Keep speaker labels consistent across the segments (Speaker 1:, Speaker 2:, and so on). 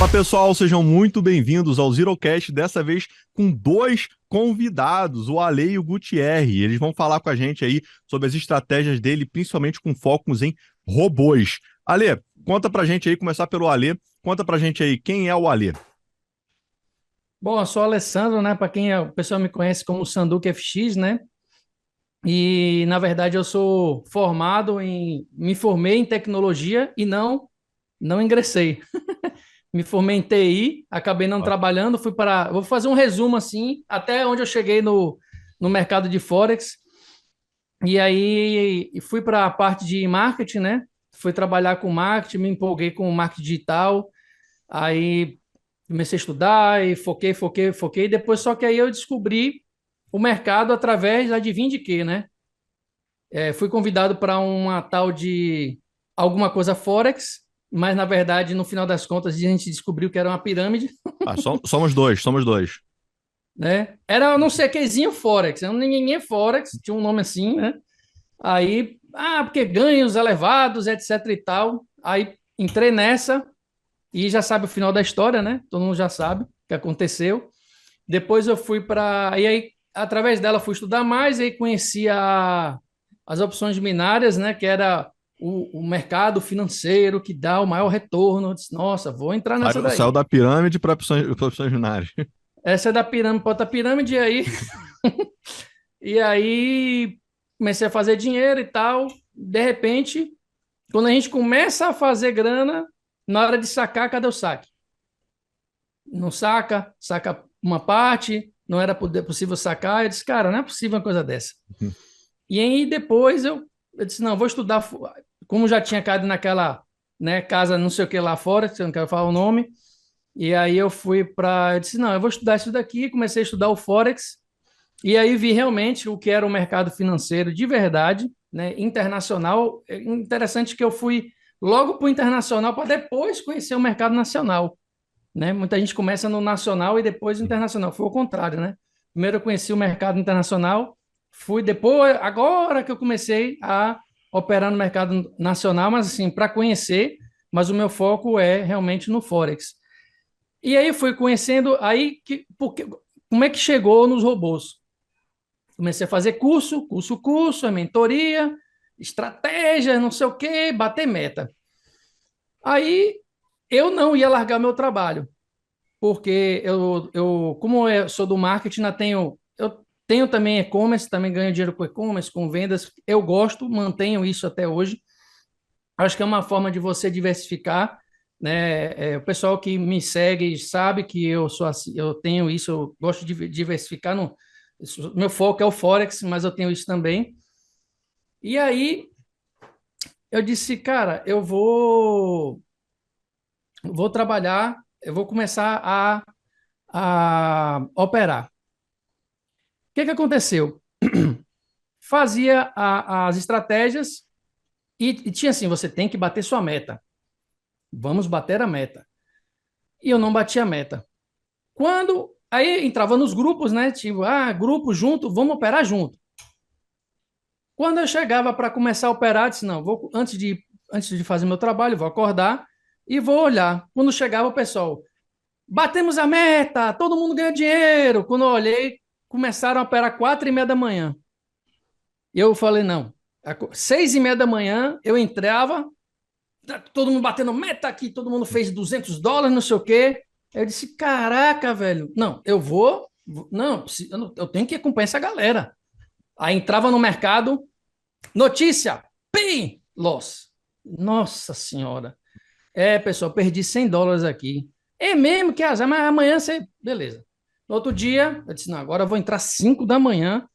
Speaker 1: Fala pessoal, sejam muito bem-vindos ao Zerocast, dessa vez com dois convidados, o Ale e o Gutierre. Eles vão falar com a gente aí sobre as estratégias dele, principalmente com focos em robôs. Ale, conta pra gente aí, começar pelo Ale, conta pra gente aí quem é o Ale.
Speaker 2: Bom, eu sou o Alessandro, né? Para quem o pessoal me conhece como Sanduque FX, né? E na verdade eu sou me formei em tecnologia e não ingressei. Me formei em TI, acabei não
Speaker 1: Ó,
Speaker 2: trabalhando, vou fazer um resumo assim, até onde eu cheguei no mercado de Forex. E aí fui para a parte de marketing, né? Fui trabalhar com marketing, me empolguei com o marketing digital. Aí comecei a estudar e foquei. Depois, só que aí eu descobri o mercado através, adivinha de quê, né? Fui convidado para uma tal de alguma coisa Forex, mas na verdade, no final das contas, a gente descobriu que era uma pirâmide,
Speaker 1: somos dois, somos dois.
Speaker 2: né? Era não sei quezinho Forex, era um ninguém Forex, tinha um nome assim, né? Aí, porque ganhos elevados, etc e tal. Aí entrei nessa e já sabe o final da história, né? Todo mundo já sabe o que aconteceu. Depois eu fui para. E aí, através dela, fui estudar mais, e aí conheci as opções binárias, né? Que era o mercado financeiro que dá o maior retorno. Eu disse, nossa, vou entrar nessa
Speaker 1: Saiu
Speaker 2: daí.
Speaker 1: da pirâmide para opções binárias.
Speaker 2: Essa é da pirâmide para outra pirâmide, e aí comecei a fazer dinheiro e tal. De repente, quando a gente começa a fazer grana, na hora de sacar, cadê o saque? Não saca, saca uma parte, não era possível sacar. Eu disse, cara, não é possível uma coisa dessa. E aí depois eu disse, não, vou estudar, como já tinha caído naquela, né, casa não sei o que lá fora, que eu não quero falar o nome, e aí eu disse, não, eu vou estudar isso daqui, comecei a estudar o Forex, e aí vi realmente o que era o mercado financeiro de verdade, né, internacional. É interessante que eu fui logo para o internacional para depois conhecer o mercado nacional, né? Muita gente começa no nacional e depois no internacional. Foi o contrário, né? Primeiro eu conheci o mercado internacional, fui depois, agora que eu comecei a operar no mercado nacional, mas assim, para conhecer, mas o meu foco é realmente no Forex. E aí fui conhecendo, como é que chegou nos robôs? Comecei a fazer curso, a mentoria, estratégia, não sei o quê, bater meta. Aí eu não ia largar meu trabalho, porque como eu sou do marketing, eu tenho também e-commerce, também ganho dinheiro com e-commerce, com vendas. Eu gosto, mantenho isso até hoje. Acho que é uma forma de você diversificar, né? O pessoal que me segue sabe que eu sou assim, eu tenho isso, eu gosto de diversificar. Meu foco é o Forex, mas eu tenho isso também. E aí eu disse, cara, vou trabalhar, eu vou começar a operar. O que que aconteceu? Fazia as estratégias e tinha assim: você tem que bater sua meta. Vamos bater a meta. E eu não batia a meta. Quando aí entrava nos grupos, né? Tipo, grupo junto, vamos operar junto. Quando eu chegava para começar a operar, eu disse: não, antes de fazer meu trabalho, vou acordar e vou olhar. Quando chegava o pessoal, batemos a meta, todo mundo ganha dinheiro. Quando eu olhei, começaram a operar 4:30 da manhã. E eu falei, não. 6:30 da manhã, eu entrava, todo mundo batendo meta aqui, todo mundo fez US$ 200, não sei o quê. Eu disse, caraca, velho. Não, não, eu tenho que acompanhar essa galera. Aí entrava no mercado, notícia, PIN, loss. Nossa senhora. Pessoal, perdi US$ 100 aqui. É mesmo que azar, mas amanhã você. Beleza. No outro dia, eu disse, não, agora eu vou entrar 5 da manhã.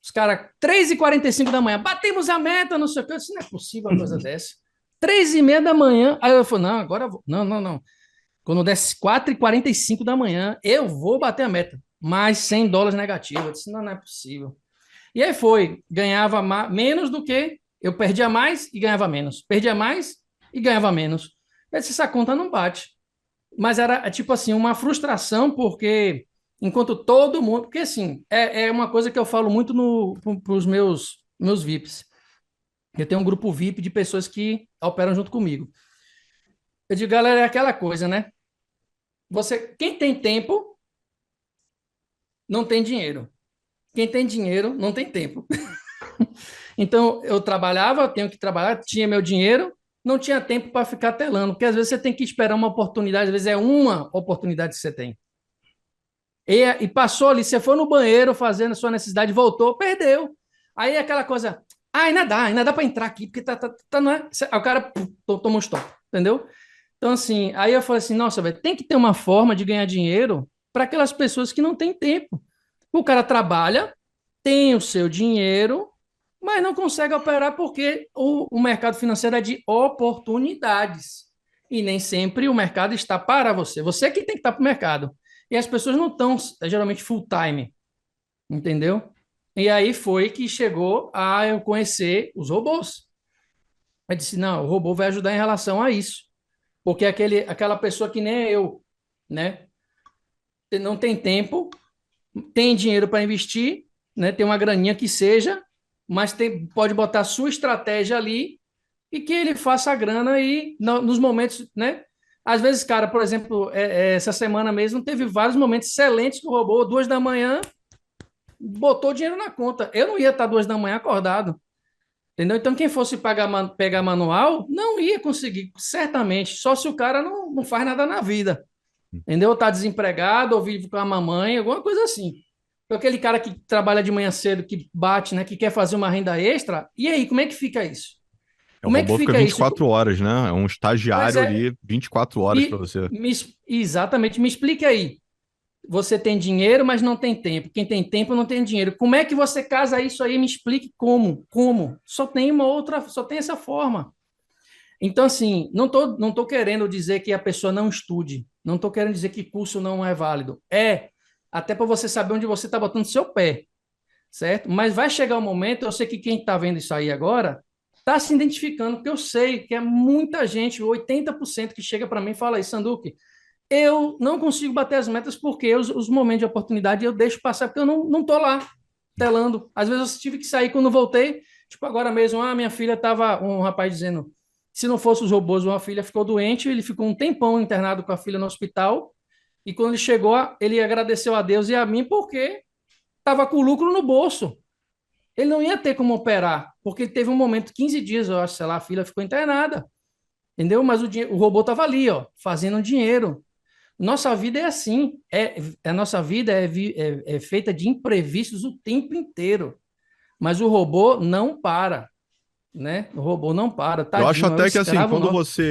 Speaker 2: Os caras, 3:45 da manhã, batemos a meta, não sei o que. Eu disse, não é possível uma coisa dessa. 3:30 da manhã. Aí eu falei, não, agora eu vou. Não, não, não. Quando desce 4:45 da manhã, eu vou bater a meta. Mais US$ 100 negativo. Eu disse, não, não é possível. E aí foi. Ganhava menos do que. Eu perdia mais e ganhava menos. Perdia mais e ganhava menos. Eu disse, essa conta não bate. Mas era tipo assim, uma frustração, porque enquanto todo mundo. Porque assim, é uma coisa que eu falo muito para os meus VIPs. Eu tenho um grupo VIP de pessoas que operam junto comigo. Eu digo, galera, é aquela coisa, né? Quem tem tempo, não tem dinheiro. Quem tem dinheiro, não tem tempo. Então, eu trabalhava, tenho que trabalhar, tinha meu dinheiro, não tinha tempo para ficar telando, porque às vezes você tem que esperar uma oportunidade, às vezes é uma oportunidade que você tem. E passou ali, você foi no banheiro fazendo a sua necessidade, voltou, perdeu. Aí é aquela coisa, ainda dá para entrar aqui, porque não é. Aí o cara toma um stop, entendeu? Então, assim, aí eu falei assim, nossa, velho, tem que ter uma forma de ganhar dinheiro para aquelas pessoas que não têm tempo. O cara trabalha, tem o seu dinheiro, mas não consegue operar porque o mercado financeiro é de oportunidades. E nem sempre o mercado está para você. Você que tem que estar para o mercado. E as pessoas não estão, geralmente, full time, entendeu? E aí foi que chegou a eu conhecer os robôs. Eu disse, não, o robô vai ajudar em relação a isso. Porque aquela pessoa que nem eu, né? Não tem tempo, tem dinheiro para investir, né? Tem uma graninha que seja, mas pode botar a sua estratégia ali e que ele faça a grana aí nos momentos, né? Às vezes, cara, por exemplo, essa semana mesmo teve vários momentos excelentes que o robô, 2 da manhã, botou dinheiro na conta. Eu não ia estar 2 da manhã acordado, entendeu? Então, quem fosse pegar manual, não ia conseguir, certamente, só se o cara não faz nada na vida, entendeu? Ou tá desempregado, ou vive com a mamãe, alguma coisa assim. Aquele cara que trabalha de manhã cedo, que bate, né, que quer fazer uma renda extra, e aí, como é que fica isso?
Speaker 1: O
Speaker 2: Como é que
Speaker 1: robô fica
Speaker 2: fica isso?
Speaker 1: 24 horas, né? É um
Speaker 2: Pois
Speaker 1: estagiário
Speaker 2: é,
Speaker 1: ali, 24 horas para você.
Speaker 2: exatamente, me explique aí. Você tem dinheiro, mas não tem tempo. Quem tem tempo não tem dinheiro. Como é que você casa isso aí? Me explique como. Como? Só tem uma outra, só tem essa forma. Então, assim, não tô querendo dizer que a pessoa não estude. Não estou querendo dizer que curso não é válido. É, até para você saber onde você está botando seu pé, certo? Mas vai chegar um momento, eu sei que quem está vendo isso aí agora está se identificando, porque eu sei que é muita gente, 80% que chega para mim e fala isso, Sanduque, eu não consigo bater as metas porque os momentos de oportunidade eu deixo passar, porque eu não tô lá telando. Às vezes eu tive que sair quando voltei, tipo agora mesmo, minha filha tava, um rapaz dizendo, se não fosse os robôs, uma filha ficou doente, ele ficou um tempão internado com a filha no hospital, e quando ele chegou, ele agradeceu a Deus e a mim porque estava com lucro no bolso. Ele não ia ter como operar, porque ele teve um momento, 15 dias, eu acho, sei lá, a filha ficou internada, entendeu? Mas o robô estava ali, ó, fazendo dinheiro. Nossa vida é assim. A nossa vida é feita de imprevistos o tempo inteiro. Mas o robô não para, né? O robô não para.
Speaker 1: Eu acho
Speaker 2: Tadinho, é o
Speaker 1: até que assim,
Speaker 2: escravo nosso.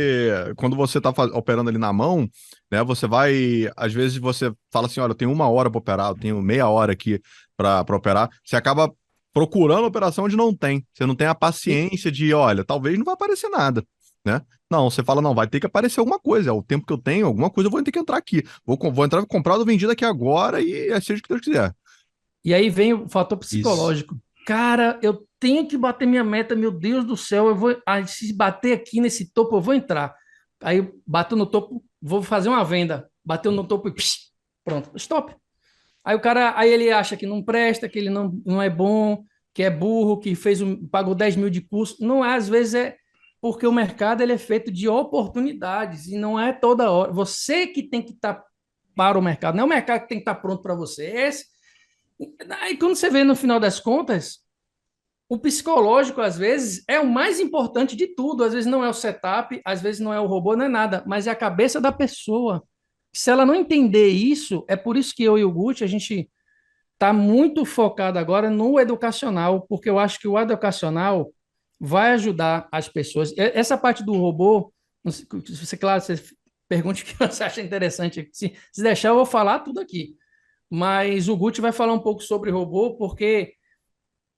Speaker 1: quando você tá operando ali na mão, né, você vai, às vezes você fala assim, olha, eu tenho 1 hora para operar, eu tenho meia hora aqui para operar, você acaba procurando operação onde não tem. Você não tem a
Speaker 2: E,
Speaker 1: paciência de, olha, talvez não vai aparecer nada, né? Não, você fala, não, vai ter que aparecer alguma coisa, é o tempo que eu tenho, alguma coisa eu vou ter que entrar aqui. Vou entrar comprado ou vendido aqui agora e seja o que Deus quiser.
Speaker 2: e aí vem o fator
Speaker 1: Isso.
Speaker 2: psicológico. Cara, eu tenho que bater minha meta, meu Deus do céu, se bater aqui nesse topo, eu vou entrar. Aí eu bato no topo, vou fazer uma venda. Bateu no topo e pronto, stop. Aí ele acha que não presta, que ele não é bom, que é burro, que pagou 10 mil de curso. Não é, às vezes é porque o mercado ele é feito de oportunidades e não é toda hora. Você que tem que estar para o mercado, não é o mercado que tem que estar pronto para você. Aí quando você vê no final das contas, o psicológico, às vezes, é o mais importante de tudo. Às vezes não é o setup, às vezes não é o robô, não é nada, mas é a cabeça da pessoa. Se ela não entender isso, é por isso que eu e o Gucci, a gente está muito focado agora no educacional, porque eu acho que o educacional vai ajudar as pessoas. Essa parte do robô, não sei, se você, claro, você pergunte o que você acha interessante. Se deixar, eu vou falar tudo aqui. Mas o Gucci vai falar um pouco sobre robô, porque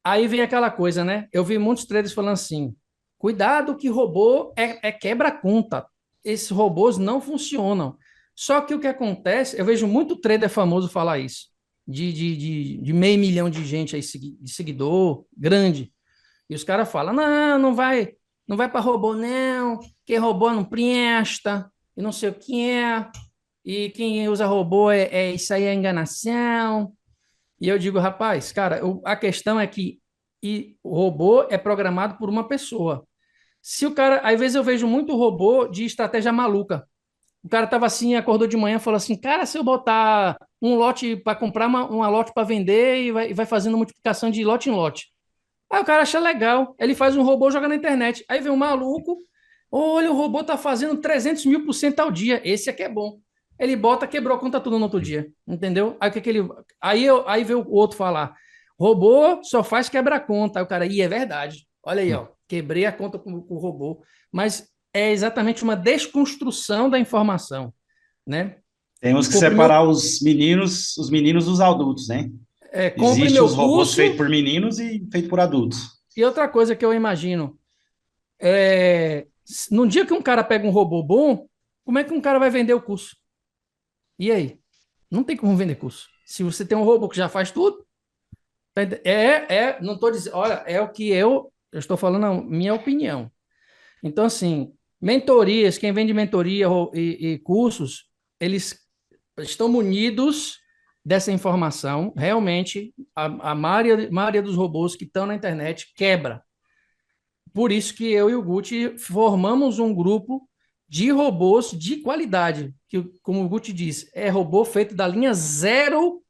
Speaker 2: aí vem aquela coisa, né? Eu vi muitos traders falando assim: cuidado que robô é quebra-conta. Esses robôs não funcionam. Só que o que acontece, eu vejo muito trader famoso falar isso, de meio milhão de gente aí, de seguidor, grande. E os caras falam: não vai para robô, não, que robô não presta, e não sei o que é, e quem usa robô isso aí é enganação. E eu digo, rapaz, cara, a questão é que o robô é programado por uma pessoa. Se o cara, às vezes eu vejo muito robô de estratégia maluca. O cara tava assim, acordou de manhã e falou assim: cara, se eu botar um lote para comprar uma lote para vender e vai fazendo multiplicação de lote em lote. Aí o cara acha legal. Ele faz um robô, joga na internet. Aí vem um maluco. Olha, o robô tá fazendo 300.000% ao dia. Esse aqui é bom. Ele bota, quebrou a conta tudo no outro dia. Entendeu? Aí o que, que ele. Aí veio o outro falar: robô só faz quebrar a conta. Aí o cara, é verdade. Olha aí, ó. Quebrei a conta com o robô. Mas é exatamente uma desconstrução da informação, né?
Speaker 3: Temos que
Speaker 2: Compre meu,
Speaker 3: separar os meninos dos adultos, né?
Speaker 2: compre
Speaker 3: Existem
Speaker 2: meu
Speaker 3: os robôs feitos
Speaker 2: curso.
Speaker 3: por meninos e feitos por adultos.
Speaker 2: E outra coisa que eu imagino no dia que um cara pega um robô bom, como é que um cara vai vender o curso? E aí? Não tem como vender curso. Se você tem um robô que já faz tudo, não estou dizendo, olha, é o que eu estou falando a minha opinião. Então, assim, mentorias, quem vende mentoria e cursos, eles estão munidos dessa informação. Realmente, a maioria dos robôs que estão na internet quebra. Por isso que eu e o Guti formamos um grupo de robôs de qualidade, que, como o Guti diz, é robô feito da linha 0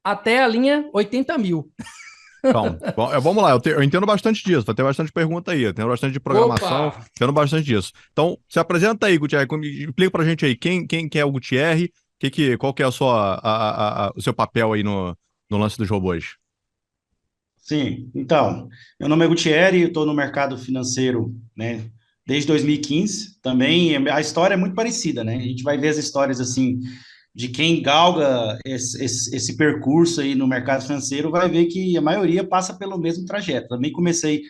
Speaker 2: até a linha 80.000.
Speaker 1: Então, vamos lá, eu entendo bastante disso, vai ter bastante pergunta aí, eu entendo bastante de programação,
Speaker 2: Opa!
Speaker 1: entendo bastante disso. Então, se apresenta aí, Gutierre, explica pra gente aí quem que é o Gutierre, qual que é o seu papel aí no lance dos robôs.
Speaker 3: Sim, então, meu nome é Gutierre, eu estou no mercado financeiro, né, desde 2015. Também a história é muito parecida, né? A gente vai ver as histórias assim de quem galga esse percurso aí no mercado financeiro, vai ver que a maioria passa pelo mesmo trajeto. Também comecei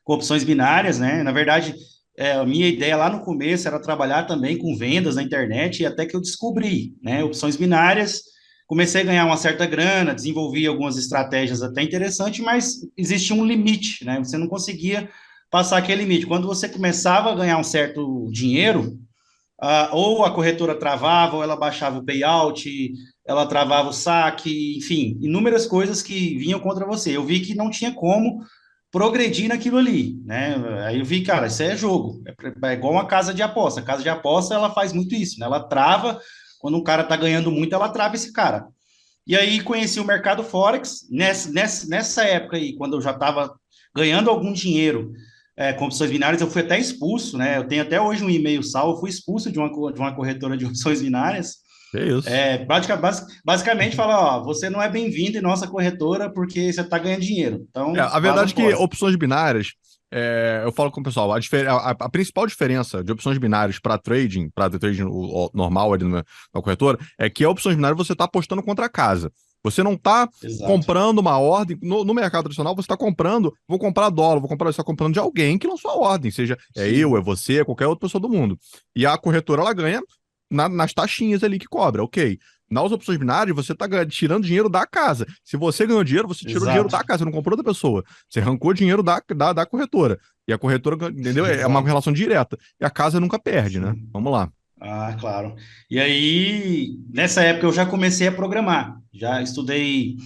Speaker 3: com opções binárias, né? Na verdade, a minha ideia lá no começo era trabalhar também com vendas na internet, e até que eu descobri, né, opções binárias. Comecei a ganhar uma certa grana, desenvolvi algumas estratégias até interessantes, mas existia um limite, né? Você não conseguia passar aquele limite. Quando você começava a ganhar um certo dinheiro, ou a corretora travava, ou ela baixava o payout, ela travava o saque, enfim, inúmeras coisas que vinham contra você. Eu vi que não tinha como progredir naquilo ali, né? Aí eu vi, cara, isso é jogo, é igual uma casa de aposta. A casa de aposta, ela faz muito isso, né? Ela trava, quando um cara tá ganhando muito, ela trava esse cara. E aí conheci o mercado Forex, nessa época aí, quando eu já estava ganhando algum dinheiro com opções binárias, eu fui até expulso, né? Eu tenho até hoje um e-mail salvo, eu fui expulso de uma corretora de opções binárias.
Speaker 1: É isso.
Speaker 3: Basicamente fala, ó, você não é bem-vindo em nossa corretora porque você está ganhando dinheiro. Então,
Speaker 1: A
Speaker 3: vaza
Speaker 1: verdade é que
Speaker 3: fora.
Speaker 1: opções binárias, eu falo com o pessoal, a principal diferença de opções binárias para trading o normal ali na corretora, é que a opções binárias você está apostando contra a casa. Você não está
Speaker 3: Exato.
Speaker 1: comprando uma ordem. No mercado tradicional, você está comprando, vou comprar dólar, você está comprando de alguém que lançou a ordem, seja eu, é
Speaker 3: Sim,
Speaker 1: você, é qualquer outra pessoa do mundo. E a corretora, ela ganha nas taxinhas ali que cobra, ok. Nas opções binárias, você está tirando dinheiro da casa. Se você ganhou dinheiro, você tirou dinheiro
Speaker 3: exato.
Speaker 1: da casa, você não comprou da pessoa. Você arrancou dinheiro da corretora. E a corretora, entendeu? É uma
Speaker 3: Exato.
Speaker 1: relação direta. E a casa nunca perde, né?
Speaker 3: Sim.
Speaker 1: Vamos lá.
Speaker 3: Ah, claro. E aí, nessa época eu já comecei a programar. Já estudei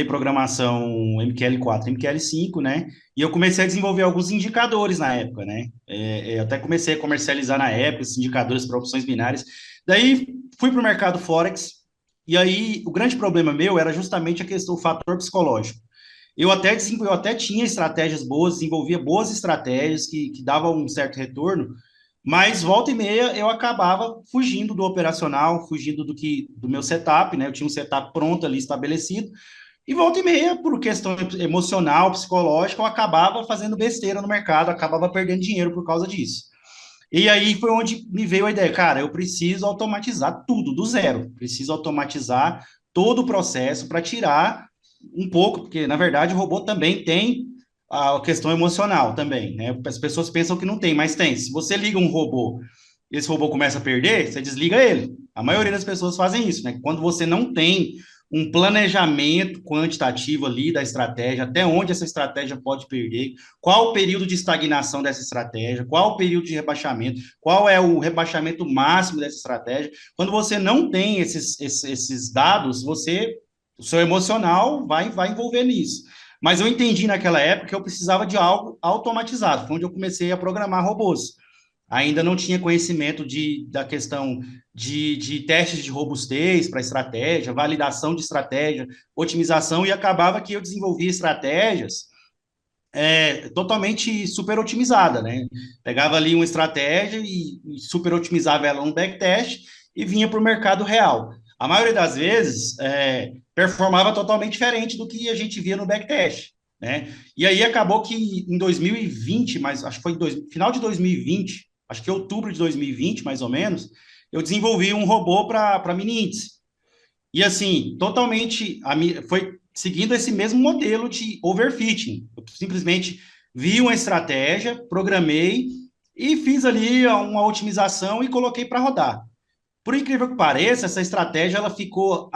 Speaker 3: programação MQL4, MQL5, né? E eu comecei a desenvolver alguns indicadores na época, né? Eu até comecei a comercializar na época esses indicadores para opções binárias. Daí fui para o mercado Forex. E aí o grande problema meu era justamente a questão, o fator psicológico. Eu até tinha estratégias boas, desenvolvia boas estratégias que davam um certo retorno, mas volta e meia eu acabava fugindo do operacional, fugindo do meu setup, né? Eu tinha um setup pronto ali estabelecido, e volta e meia, por questão emocional, psicológica, eu acabava fazendo besteira no mercado, acabava perdendo dinheiro por causa disso. E aí foi onde me veio a ideia, cara, eu preciso automatizar tudo do zero, preciso automatizar todo o processo para tirar um pouco, porque na verdade o robô também tem a questão emocional também, né? As pessoas pensam que não tem, mas tem. Se você liga um robô, esse robô começa a perder, você desliga ele. A maioria das pessoas fazem isso, né? Quando você não tem um planejamento quantitativo ali da estratégia, até onde essa estratégia pode perder, qual o período de estagnação dessa estratégia, qual o período de rebaixamento, qual é o rebaixamento máximo dessa estratégia. Quando você não tem esses dados, o seu emocional vai envolver nisso. Mas eu entendi naquela época que eu precisava de algo automatizado, foi onde eu comecei a programar robôs. ainda não tinha conhecimento da questão de testes de robustez para estratégia, validação de estratégia, otimização, e acabava que eu desenvolvia estratégias totalmente super otimizada, né? Pegava ali uma estratégia e super otimizava ela no backtest e vinha para o mercado real. A maioria das vezes performava totalmente diferente do que a gente via no backtest, né? E aí acabou que em 2020, mas acho que foi final de 2020, acho que outubro de 2020, mais ou menos, eu desenvolvi um robô para mini índice. E assim, totalmente foi seguindo esse mesmo modelo de overfitting. Eu simplesmente vi uma estratégia, programei e fiz ali uma otimização e coloquei para rodar. Por incrível que pareça, essa estratégia ela ficou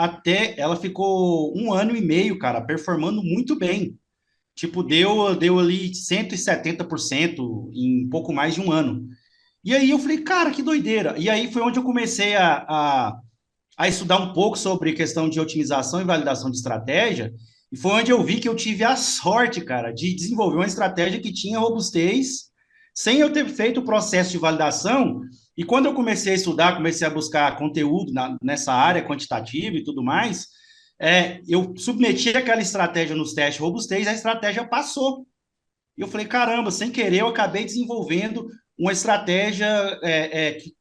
Speaker 3: 1 ano e meio, cara, performando muito bem. Tipo, deu ali 170% em pouco mais de um ano. E aí eu falei, cara, que doideira. E aí foi onde eu comecei a estudar um pouco sobre questão de otimização e validação de estratégia, e foi onde eu vi que eu tive a sorte, cara, de desenvolver uma estratégia que tinha robustez, sem eu ter feito o processo de validação. E quando eu comecei a estudar, comecei a buscar conteúdo nessa área quantitativa e tudo mais, eu submeti aquela estratégia nos testes de robustez, a estratégia passou. E eu falei, caramba, sem querer, eu acabei desenvolvendo uma estratégia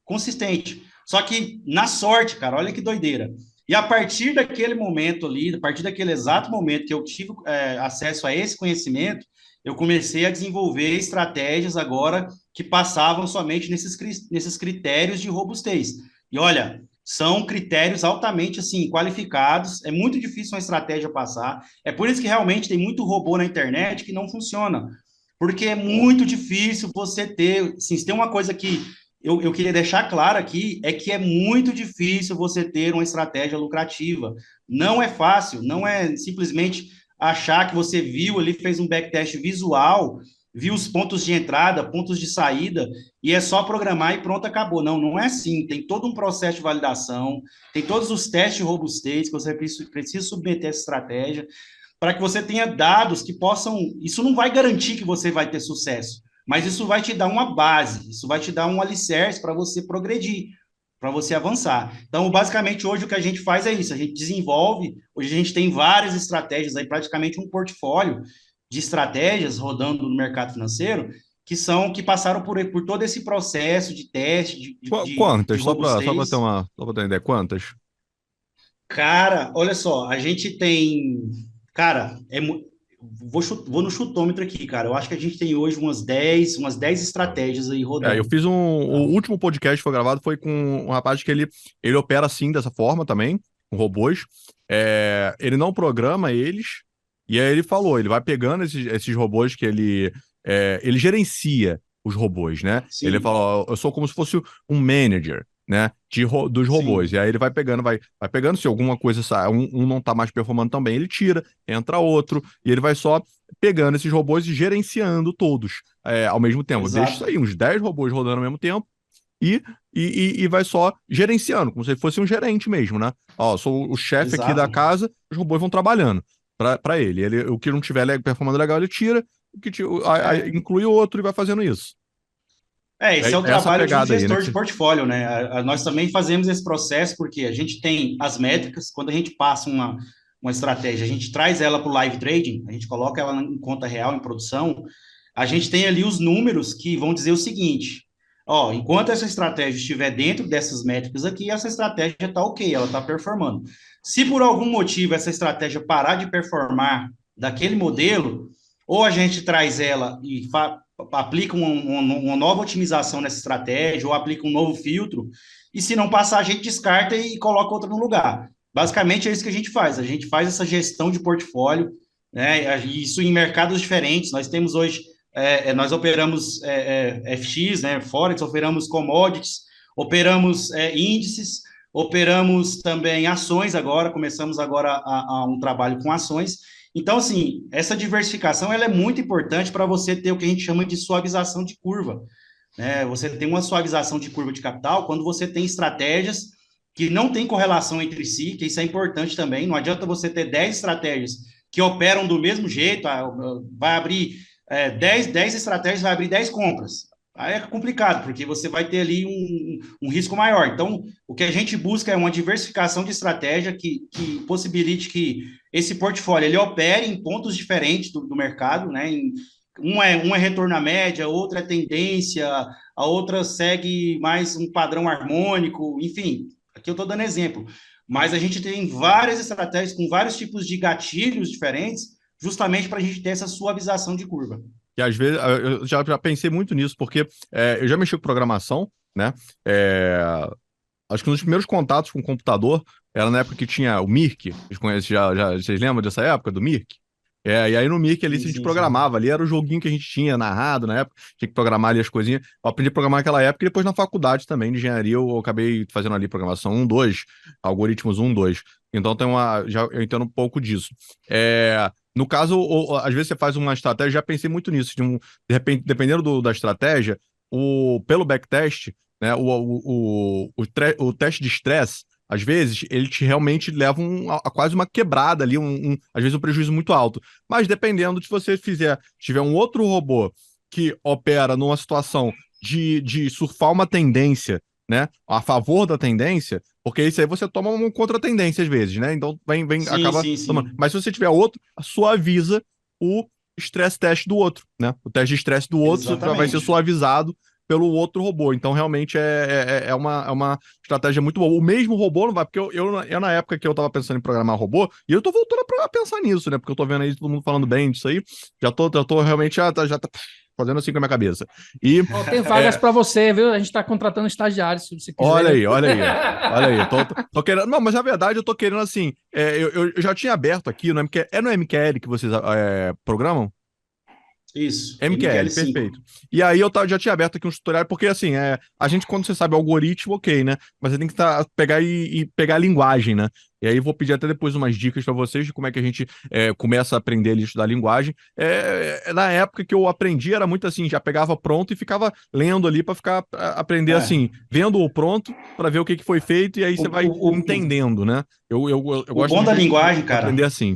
Speaker 3: consistente. Só que na sorte, cara, olha que doideira. E a partir daquele momento ali, a partir daquele exato momento que eu tive acesso a esse conhecimento, eu comecei a desenvolver estratégias agora que passavam somente nesses critérios de robustez. E olha, são critérios altamente assim qualificados, é muito difícil uma estratégia passar. É por isso que realmente tem muito robô na internet que não funciona, porque é muito difícil você ter, assim, se tem uma coisa que eu queria deixar claro aqui, é que é muito difícil você ter uma estratégia lucrativa. Não é fácil, não é simplesmente achar que você viu ali, fez um backtest visual, viu os pontos de entrada, pontos de saída, e é só programar e pronto, acabou. Não, não é assim. Tem todo um processo de validação, tem todos os testes de robustez que você precisa submeter essa estratégia, para que você tenha dados que possam. Isso não vai garantir que você vai ter sucesso, mas isso vai te dar uma base, isso vai te dar um alicerce para você progredir, para você avançar. Então, basicamente, hoje o que a gente faz é isso, a gente desenvolve, hoje a gente tem várias estratégias aí, praticamente um portfólio de estratégias rodando no mercado financeiro, que passaram por todo esse processo de teste, de
Speaker 1: Quantas? Só para
Speaker 3: robustez.
Speaker 1: ter uma ideia, quantas?
Speaker 3: Cara, olha só, a gente tem. Cara, vou no chutômetro aqui, cara. Eu acho que a gente tem hoje umas dez estratégias aí
Speaker 1: Eu
Speaker 3: rodando.
Speaker 1: fiz
Speaker 3: Tá?
Speaker 1: o último podcast que foi gravado foi com um rapaz que ele opera assim, dessa forma também, com robôs. Ele não programa eles, e aí ele falou, ele vai pegando esses robôs que ele gerencia os robôs, né? Ele
Speaker 3: Sim,
Speaker 1: falou, ó, eu sou como se fosse um manager, né? Dos robôs. E
Speaker 3: sim,
Speaker 1: aí ele vai pegando, se alguma coisa sai, um não tá mais performando tão bem, ele tira, entra outro, e ele vai só pegando esses robôs e gerenciando todos ao mesmo tempo. Deixa isso
Speaker 3: exato,
Speaker 1: aí, uns 10 robôs rodando ao mesmo tempo e, e vai só gerenciando, como se fosse um gerente mesmo, né? Ó, sou o chefe aqui da
Speaker 3: exato.
Speaker 1: casa, os robôs vão trabalhando para ele. O que não tiver performando legal, ele tira, o que
Speaker 3: É,
Speaker 1: inclui o outro e vai fazendo isso.
Speaker 3: esse é o
Speaker 1: Essa
Speaker 3: trabalho de um
Speaker 1: pegada aí, né?
Speaker 3: gestor de portfólio, né? Nós também fazemos esse processo porque a gente tem as métricas, quando a gente passa uma estratégia, a gente traz ela para o live trading, a gente coloca ela em conta real, em produção, a gente tem ali os números que vão dizer o seguinte: ó, enquanto essa estratégia estiver dentro dessas métricas aqui, essa estratégia está ok, ela está performando. Se por algum motivo essa estratégia parar de performar daquele modelo, ou a gente traz ela e aplica uma nova otimização nessa estratégia, ou aplica um novo filtro, e se não passar, a gente descarta e coloca outra no lugar. Basicamente é isso que a gente faz essa gestão de portfólio, né? Isso em mercados diferentes. Nós temos hoje nós operamos FX, né, Forex, operamos commodities, operamos índices, operamos também ações agora, começamos agora a um trabalho com ações. Então, assim, essa diversificação ela é muito importante para você ter o que a gente chama de suavização de curva, né? Você tem uma suavização de curva de capital quando você tem estratégias que não têm correlação entre si, que isso é importante também. Não adianta você ter 10 estratégias que operam do mesmo jeito, vai abrir 10 estratégias, vai abrir 10 compras. aí é complicado, porque você vai ter ali um risco maior. Então, o que a gente busca é uma diversificação de estratégia que possibilite que esse portfólio ele opere em pontos diferentes do mercado, né? Um é retorno à média, outra é tendência, a outra segue mais um padrão harmônico, enfim, aqui eu estou dando exemplo. Mas a gente tem várias estratégias com vários tipos de gatilhos diferentes, justamente para a gente ter essa suavização de curva.
Speaker 1: E às vezes eu já pensei muito nisso, porque eu já mexi com programação, né? É, acho que um dos primeiros contatos com o computador era na época que tinha o Mirk. Vocês lembram dessa época do Mirk? E aí no Mirk ali a gente programava, ali era o joguinho que a gente tinha narrado na época, tinha que programar ali as coisinhas. Eu aprendi a programar naquela época e depois na faculdade também de engenharia eu acabei fazendo ali programação 1, 2, algoritmos 1, 2. Então eu entendo um pouco disso. No caso, às vezes você faz uma estratégia, já pensei muito nisso, de repente, dependendo da estratégia, pelo backtest, né, o teste de estresse, às vezes, ele realmente leva a quase uma quebrada ali, às vezes um prejuízo muito alto. Mas dependendo, se você tiver um outro robô que opera numa situação de surfar uma tendência, né, a favor da tendência, porque isso aí você toma uma contra-tendência às vezes, né? Então acaba tomando. Mas se você tiver outro, suaviza o stress test do outro, né? O teste de estresse do outro vai ser suavizado pelo outro robô. Então, realmente, é uma estratégia muito boa. O mesmo robô não vai, porque eu na época que eu tava pensando em programar robô, e eu tô voltando a pensar nisso, né? Porque eu tô vendo aí todo mundo falando bem disso aí, já tô realmente, já tá fazendo assim com a minha cabeça. E,
Speaker 2: tem vagas para você, viu? A gente tá contratando estagiários, se você quiser.
Speaker 1: Olha aí. Tô querendo. Não, mas na verdade eu tô querendo assim. Eu já tinha aberto aqui no MQL. É no MQL que vocês programam?
Speaker 3: Isso.
Speaker 1: MQL, perfeito. E aí eu já tinha aberto aqui um tutorial, porque assim, a gente, quando você sabe o algoritmo, ok, né? Mas você tem que pegar e pegar a linguagem, né? E aí eu vou pedir até depois umas dicas para vocês de como é que a gente começa a aprender a estudar a linguagem. Na época que eu aprendi, era muito assim, já pegava pronto e ficava lendo ali para aprender assim, vendo o pronto para ver o que foi feito, e aí você vai entendendo, né? Eu gosto
Speaker 3: bom da linguagem, cara,
Speaker 1: aprender assim.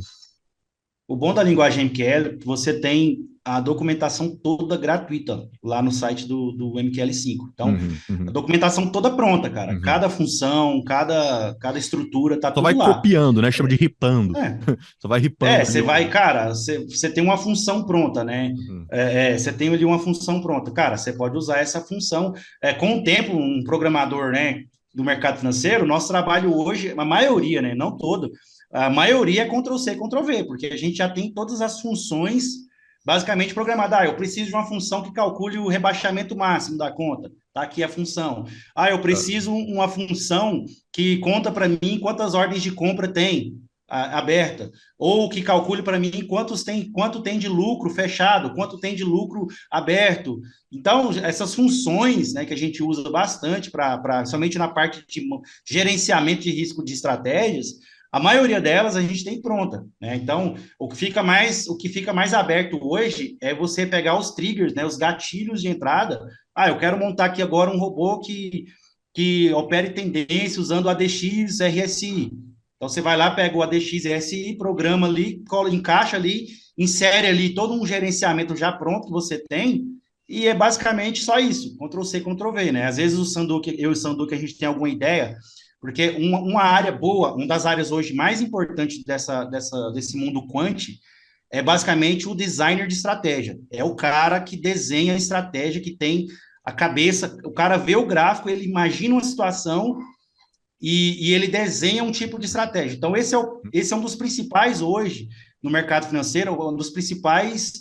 Speaker 3: O bom da linguagem MQL é que você tem a documentação toda gratuita lá no site do MQL5. Então, a documentação toda pronta, cara. Cada função, cada estrutura, tá tudo lá.
Speaker 1: Só vai copiando, né? Chama de ripando. Só vai ripando.
Speaker 3: Você vai, cara, você tem uma função pronta, né? Você tem ali uma função pronta. Cara, você pode usar essa função. Com o tempo, um programador, né, do mercado financeiro, nosso trabalho hoje, a maioria, né, não todo, a maioria é Ctrl+C, Ctrl+V, porque a gente já tem todas as funções basicamente programadas. Eu preciso de uma função que calcule o rebaixamento máximo da conta. Tá aqui a função. Eu preciso uma função que conta para mim quantas ordens de compra tem aberta, ou que calcule para mim quanto tem de lucro fechado, quanto tem de lucro aberto. Então, essas funções, né, que a gente usa bastante somente na parte de gerenciamento de risco de estratégias, a maioria delas a gente tem pronta, né? Então, o que fica mais aberto hoje é você pegar os triggers, né, os gatilhos de entrada. Eu quero montar aqui agora um robô que opere tendência usando ADX RSI. Então, você vai lá, pega o ADX RSI, programa ali, encaixa ali, insere ali todo um gerenciamento já pronto que você tem, e é basicamente só isso, Ctrl+C, Ctrl+V, né? Às vezes eu e o Sanduque, a gente tem alguma ideia, porque uma área boa, uma das áreas hoje mais importantes desse mundo quant é basicamente o designer de estratégia. É o cara que desenha a estratégia, que tem a cabeça, o cara vê o gráfico, ele imagina uma situação e ele desenha um tipo de estratégia. Então, esse é um dos principais hoje no mercado financeiro, um dos principais,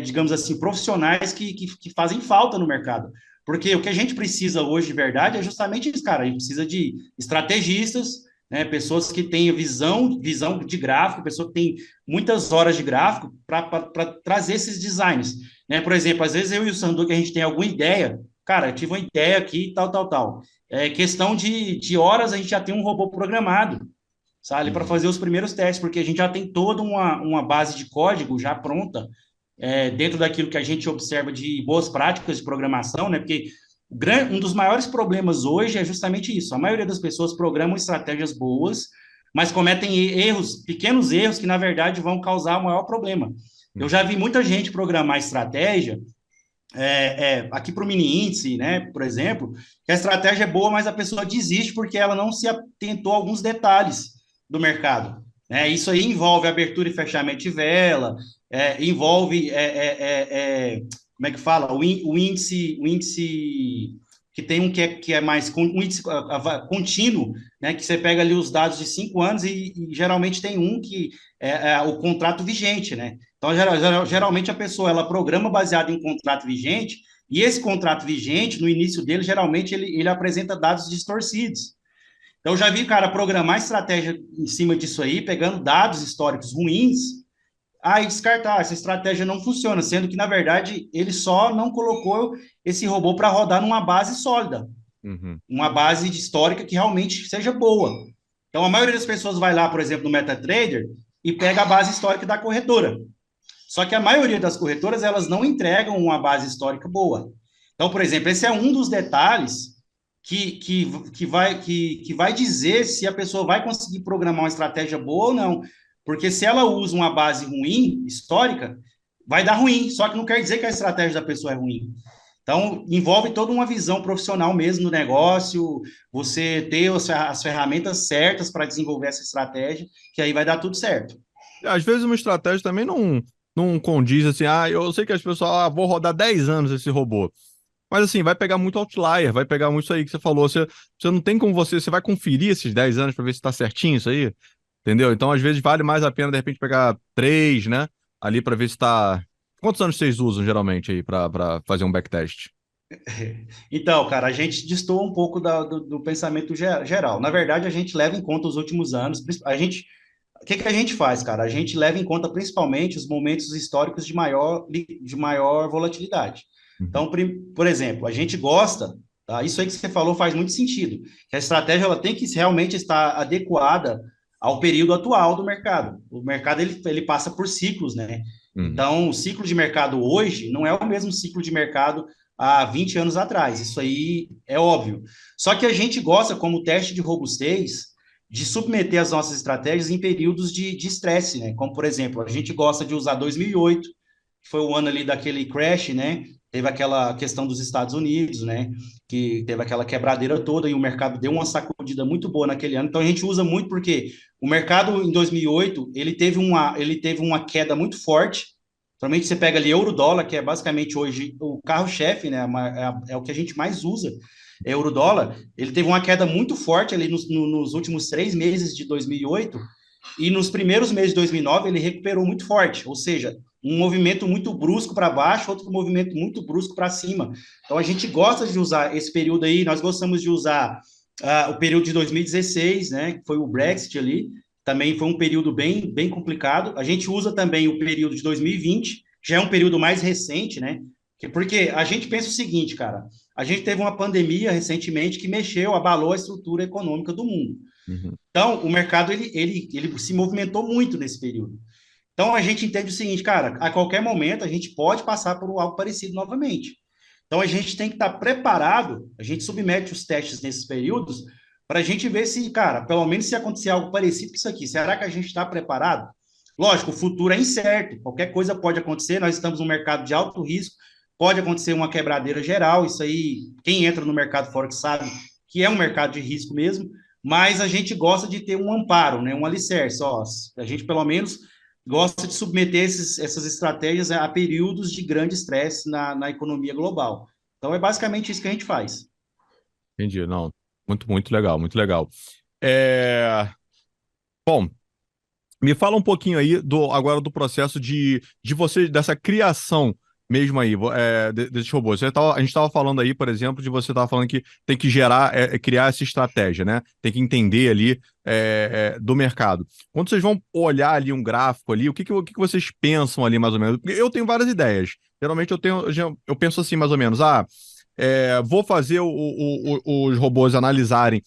Speaker 3: digamos assim, profissionais que fazem falta no mercado. Porque o que a gente precisa hoje, de verdade, é justamente isso, cara. A gente precisa de estrategistas, né, pessoas que têm visão de gráfico, pessoas que têm muitas horas de gráfico para trazer esses designs. Né? Por exemplo, às vezes eu e o Sanduque, a gente tem alguma ideia. Cara, eu tive uma ideia aqui, tal. Questão de horas, a gente já tem um robô programado, sabe? Para fazer os primeiros testes, porque a gente já tem toda uma base de código já pronta, dentro daquilo que a gente observa de boas práticas de programação, né? Porque um dos maiores problemas hoje é justamente isso. A maioria das pessoas programam estratégias boas, mas cometem pequenos erros que, na verdade, vão causar o maior problema. Eu já vi muita gente programar estratégia aqui para o mini índice, né, por exemplo, que a estratégia é boa, mas a pessoa desiste porque ela não se atentou a alguns detalhes do mercado. Né? Isso aí envolve abertura e fechamento de vela, envolve, como é que fala? O índice que tem um que é mais um índice contínuo, né, que você pega ali os dados de 5 anos e geralmente tem um que é o contrato vigente, né? Então, geralmente a pessoa ela programa baseado em um contrato vigente, e esse contrato vigente, no início dele, geralmente ele apresenta dados distorcidos. Então, eu já vi, cara, programar estratégia em cima disso aí, pegando dados históricos ruins, aí descartar, essa estratégia não funciona, sendo que, na verdade, ele só não colocou esse robô para rodar numa base sólida,
Speaker 1: Uhum.
Speaker 3: uma base histórica que realmente seja boa. Então, a maioria das pessoas vai lá, por exemplo, no MetaTrader e pega a base histórica da corretora. Só que a maioria das corretoras, elas não entregam uma base histórica boa. Então, por exemplo, esse é um dos detalhes que vai dizer se a pessoa vai conseguir programar uma estratégia boa ou não. Porque se ela usa uma base ruim, histórica, vai dar ruim. Só que não quer dizer que a estratégia da pessoa é ruim. Então, envolve toda uma visão profissional mesmo no negócio, você ter as ferramentas certas para desenvolver essa estratégia, que aí vai dar tudo certo.
Speaker 1: Às vezes uma estratégia também não condiz assim, eu sei que as pessoas, vou rodar 10 anos esse robô. Mas assim, vai pegar muito outlier, vai pegar muito isso aí que você falou. Você não tem como você vai conferir esses 10 anos para ver se tá certinho isso aí, entendeu? Então, às vezes, vale mais a pena, de repente, pegar 3, né? Ali para ver se tá. Quantos anos vocês usam geralmente aí para fazer um backtest?
Speaker 3: Então, cara, a gente destoa um pouco do pensamento geral. Na verdade, a gente leva em conta os últimos anos. O que a gente faz, cara? A gente leva em conta principalmente os momentos históricos de maior volatilidade.
Speaker 1: Uhum.
Speaker 3: Então, por exemplo, a gente gosta, tá? Isso aí que você falou faz muito sentido, que a estratégia ela tem que realmente estar adequada ao período atual do mercado. O mercado ele passa por ciclos, né?
Speaker 1: Uhum.
Speaker 3: Então, o ciclo de mercado hoje não é o mesmo ciclo de mercado há 20 anos atrás. Isso aí é óbvio. Só que a gente gosta, como teste de robustez, de submeter as nossas estratégias em períodos de estresse, né? Como, por exemplo, a gente gosta de usar 2008, que foi o ano ali daquele crash, né? Teve aquela questão dos Estados Unidos, né? Que teve aquela quebradeira toda e o mercado deu uma sacudida muito boa naquele ano. Então a gente usa muito porque o mercado em 2008 ele teve uma queda muito forte. Somente você pega ali euro-dólar, que é basicamente hoje o carro-chefe, né? É o que a gente mais usa, é euro-dólar. Ele teve uma queda muito forte ali nos últimos 3 meses de 2008 e nos primeiros meses de 2009 ele recuperou muito forte, ou seja, um movimento muito brusco para baixo, outro movimento muito brusco para cima. Então a gente gosta de usar esse período aí, nós gostamos de usar o período de 2016, né, que foi o Brexit ali, também foi um período bem, bem complicado. A gente usa também o período de 2020, já é um período mais recente, né? Porque a gente pensa o seguinte, cara, a gente teve uma pandemia recentemente que mexeu, abalou a estrutura econômica do mundo.
Speaker 1: Uhum.
Speaker 3: Então, o mercado ele se movimentou muito nesse período. Então, a gente entende o seguinte, cara, a qualquer momento a gente pode passar por algo parecido novamente. Então, a gente tem que estar preparado, a gente submete os testes nesses períodos para a gente ver se, cara, pelo menos se acontecer algo parecido com isso aqui, será que a gente está preparado? Lógico, o futuro é incerto, qualquer coisa pode acontecer, nós estamos num mercado de alto risco, pode acontecer uma quebradeira geral, isso aí, quem entra no mercado Forex sabe que é um mercado de risco mesmo, mas a gente gosta de ter um amparo, né, um alicerce, ó, a gente pelo menos gosta de submeter essas estratégias a períodos de grande estresse na economia global. Então, é basicamente isso que a gente faz.
Speaker 1: Entendi, não. Muito, muito legal, muito legal. É... Bom, me fala um pouquinho aí agora do processo de você, dessa criação mesmo aí, desses robôs. A gente estava falando aí, por exemplo, de você estava falando que tem que gerar, criar essa estratégia, né? Tem que entender ali do mercado. Quando vocês vão olhar ali um gráfico ali, o que vocês pensam ali mais ou menos? Porque eu tenho várias ideias. Geralmente eu penso assim mais ou menos, vou fazer os robôs analisarem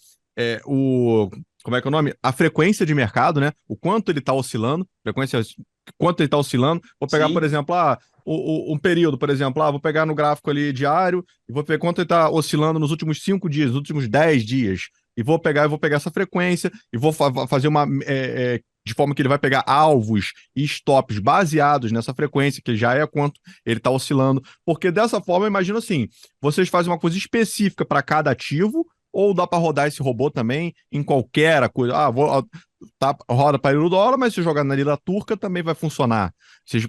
Speaker 1: como é que é o nome? A frequência de mercado, né? O quanto ele está oscilando, quanto ele está oscilando. Vou pegar, por
Speaker 3: Sim.
Speaker 1: exemplo, um período, por exemplo, vou pegar no gráfico ali diário e vou ver quanto ele está oscilando nos últimos 5 dias, nos últimos 10 dias. E vou pegar essa frequência e vou fazer de forma que ele vai pegar alvos e stops baseados nessa frequência, que já é quanto ele está oscilando, porque dessa forma, imagina assim, vocês fazem uma coisa específica para cada ativo, ou dá para rodar esse robô também em qualquer coisa. Roda para euro-dólar, mas se jogar na lira turca também vai funcionar. Vocês,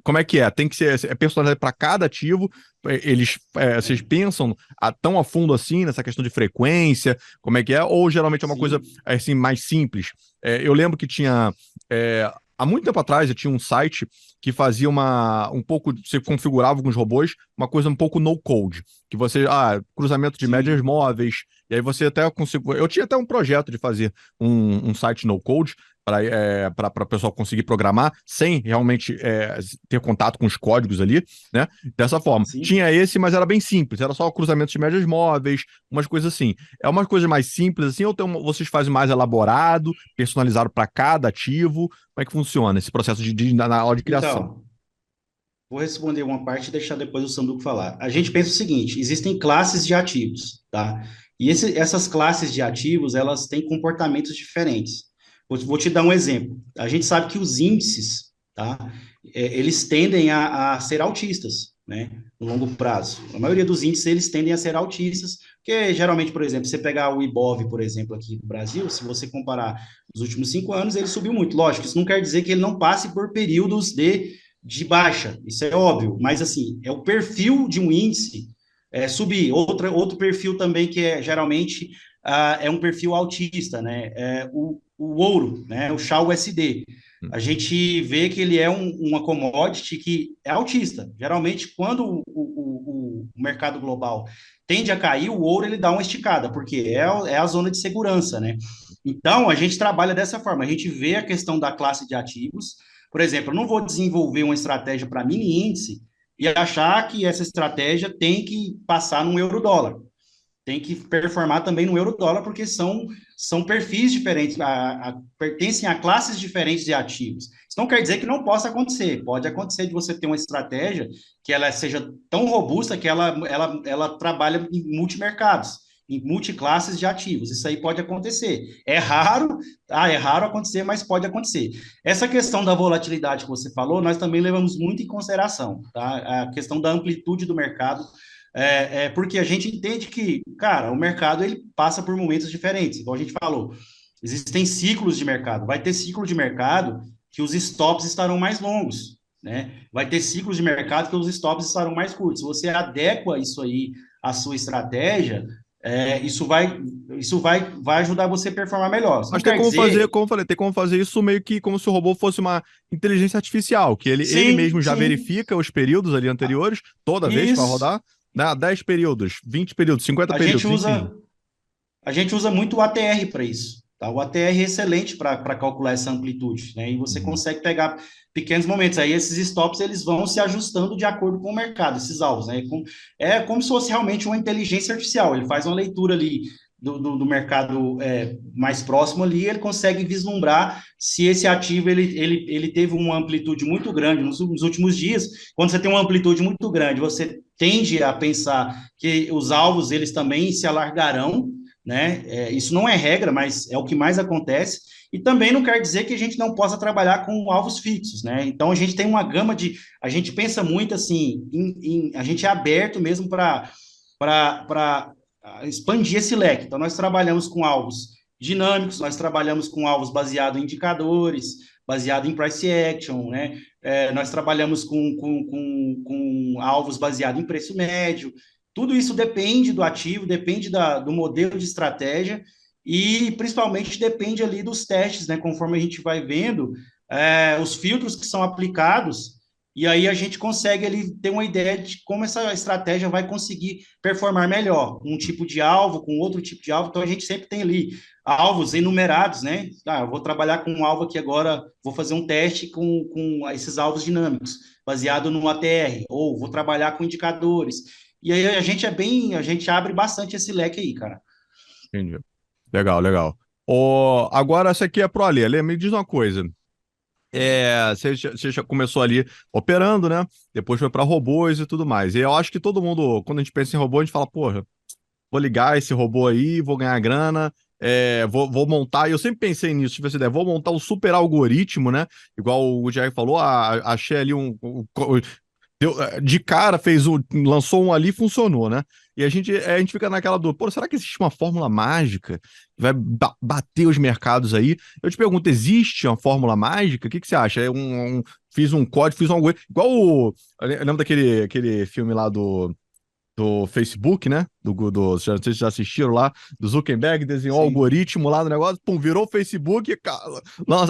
Speaker 1: como é que é? Tem que ser personalizado para cada ativo. Vocês pensam tão a fundo assim nessa questão de frequência? Como é que é? Ou geralmente é uma coisa assim mais simples? Eu lembro que tinha há muito tempo atrás eu tinha um site que fazia um pouco, você configurava alguns robôs, uma coisa um pouco no code, que você cruzamento de médias móveis, e aí você até conseguiu. Eu tinha até um projeto de fazer um site no code para o pessoal conseguir programar sem realmente ter contato com os códigos ali, né? Dessa forma.
Speaker 3: Sim.
Speaker 1: Tinha esse, mas era bem simples, era só cruzamento de médias móveis, umas coisas assim. É umas coisas mais simples assim, ou vocês fazem mais elaborado, personalizado para cada ativo? Como é que funciona esse processo na hora de criação?
Speaker 3: Então, vou responder uma parte e deixar depois o Samuco falar. A gente pensa o seguinte, existem classes de ativos, tá? E essas classes de ativos, elas têm comportamentos diferentes. Vou te dar um exemplo. A gente sabe que os índices, tá? Eles tendem a ser altistas, né? No longo prazo. A maioria dos índices, eles tendem a ser altistas, porque geralmente, por exemplo, você pegar o Ibov, por exemplo, aqui do Brasil, se você comparar os últimos 5 anos, ele subiu muito. Lógico, isso não quer dizer que ele não passe por períodos de baixa, isso é óbvio, mas assim, é o perfil de um índice subir. Outro perfil também que geralmente é um perfil altista, né? O ouro, né? O Chá USD. A gente vê que ele é uma commodity que é altista. Geralmente, quando o mercado global tende a cair, o ouro ele dá uma esticada, porque é a zona de segurança, né? Então, a gente trabalha dessa forma. A gente vê a questão da classe de ativos. Por exemplo, eu não vou desenvolver uma estratégia para mini índice e achar que essa estratégia tem que passar no euro-dólar. Tem que performar também no euro-dólar, porque são perfis diferentes, pertencem a classes diferentes de ativos. Isso não quer dizer que não possa acontecer. Pode acontecer de você ter uma estratégia que ela seja tão robusta que ela trabalha em multimercados, em multiclasses de ativos. Isso aí pode acontecer. É raro acontecer, mas pode acontecer. Essa questão da volatilidade que você falou, nós também levamos muito em consideração, tá? A questão da amplitude do mercado, porque a gente entende que, cara, o mercado ele passa por momentos diferentes, igual a gente falou. Existem ciclos de mercado. Vai ter ciclo de mercado que os stops estarão mais longos, né? Vai ter ciclos de mercado que os stops estarão mais curtos. Se você adequa isso aí à sua estratégia, isso vai ajudar você a performar melhor.
Speaker 1: Mas tem como fazer, como eu falei, tem como fazer isso meio que como se o robô fosse uma inteligência artificial, que ele mesmo já verifica os períodos ali anteriores, toda vez para rodar, né? 10 períodos, 20 períodos, 50 períodos, enfim.
Speaker 3: A gente usa muito o ATR para isso. Tá? O ATR é excelente para calcular essa amplitude, né? E você consegue pegar pequenos momentos. Aí esses stops eles vão se ajustando de acordo com o mercado, esses alvos, né? É como se fosse realmente uma inteligência artificial. Ele faz uma leitura ali do mercado mais próximo ali, ele consegue vislumbrar se esse ativo ele teve uma amplitude muito grande nos últimos dias. Quando você tem uma amplitude muito grande, você tende a pensar que os alvos eles também se alargarão, né? Isso não é regra, mas é o que mais acontece. E também não quer dizer que a gente não possa trabalhar com alvos fixos, né? Então a gente tem uma gama a gente pensa muito assim, a gente é aberto mesmo para expandir esse leque. Então nós trabalhamos com alvos dinâmicos, nós trabalhamos com alvos baseados em indicadores, baseado em price action, né? Nós trabalhamos com alvos baseados em preço médio. Tudo isso depende do ativo, depende do modelo de estratégia e principalmente depende ali dos testes, né? Conforme a gente vai vendo os filtros que são aplicados, e aí a gente consegue ali ter uma ideia de como essa estratégia vai conseguir performar melhor, um tipo de alvo, com outro tipo de alvo. Então a gente sempre tem ali alvos enumerados, né? Eu vou trabalhar com um alvo aqui agora, vou fazer um teste com esses alvos dinâmicos, baseado no ATR, ou vou trabalhar com indicadores. E aí a gente abre bastante esse leque aí, cara.
Speaker 1: Entendi. Legal, legal. Agora, essa aqui é pro Ale. Ale, me diz uma coisa. Você já começou ali operando, né? Depois foi para robôs e tudo mais. E eu acho que todo mundo, quando a gente pensa em robô, a gente fala, porra, vou ligar esse robô aí, vou ganhar grana vou montar, e eu sempre pensei nisso, tive essa ideia, vou montar um super algoritmo, né? Igual o Gutierrez falou, achei ali de cara lançou um ali e funcionou, né? E a gente fica naquela dúvida, pô, será que existe uma fórmula mágica que vai bater os mercados aí? Eu te pergunto, existe uma fórmula mágica? O que você acha? Fiz um código, fiz um algoritmo, igual eu lembro aquele filme lá do Facebook, né? Não sei se vocês já assistiram lá, do Zuckerberg, desenhou o
Speaker 3: Sim.
Speaker 1: algoritmo lá no negócio, pum, virou o Facebook,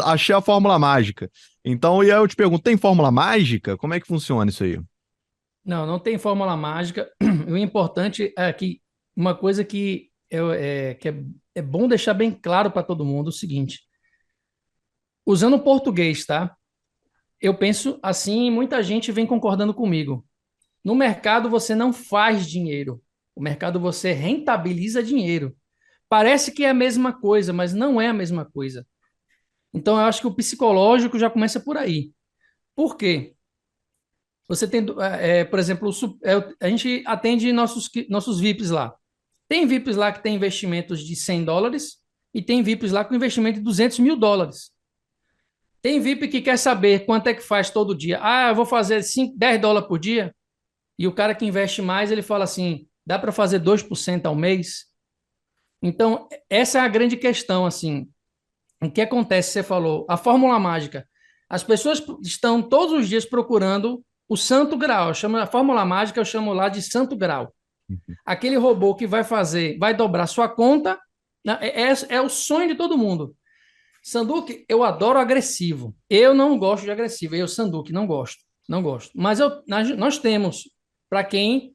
Speaker 1: achei a fórmula mágica. Então, e aí eu te pergunto, tem fórmula mágica? Como é que funciona isso aí?
Speaker 2: Não tem fórmula mágica. O importante é que uma coisa que é bom deixar bem claro para todo mundo é o seguinte: usando o português, tá? Eu penso assim, e muita gente vem concordando comigo. No mercado você não faz dinheiro. O mercado você rentabiliza dinheiro. Parece que é a mesma coisa, mas não é a mesma coisa. Então eu acho que o psicológico já começa por aí. Por quê? Você tem, por exemplo, a gente atende nossos VIPs lá. Tem VIPs lá que tem investimentos de US$ 100 e tem VIPs lá com investimento de US$ 200.000. Tem VIP que quer saber quanto é que faz todo dia. Ah, eu vou fazer US$ 10 por dia. E o cara que investe mais, ele fala assim, dá para fazer 2% ao mês? Então, essa é a grande questão, assim. O que acontece? Você falou, a fórmula mágica. As pessoas estão todos os dias procurando o santo grau. A fórmula mágica eu chamo lá de santo grau. Aquele robô que vai dobrar sua conta, né, é o sonho de todo mundo. Sanduque, eu adoro agressivo. Eu não gosto de agressivo. Eu, Sanduque, não gosto. Não gosto. Mas nós temos, para quem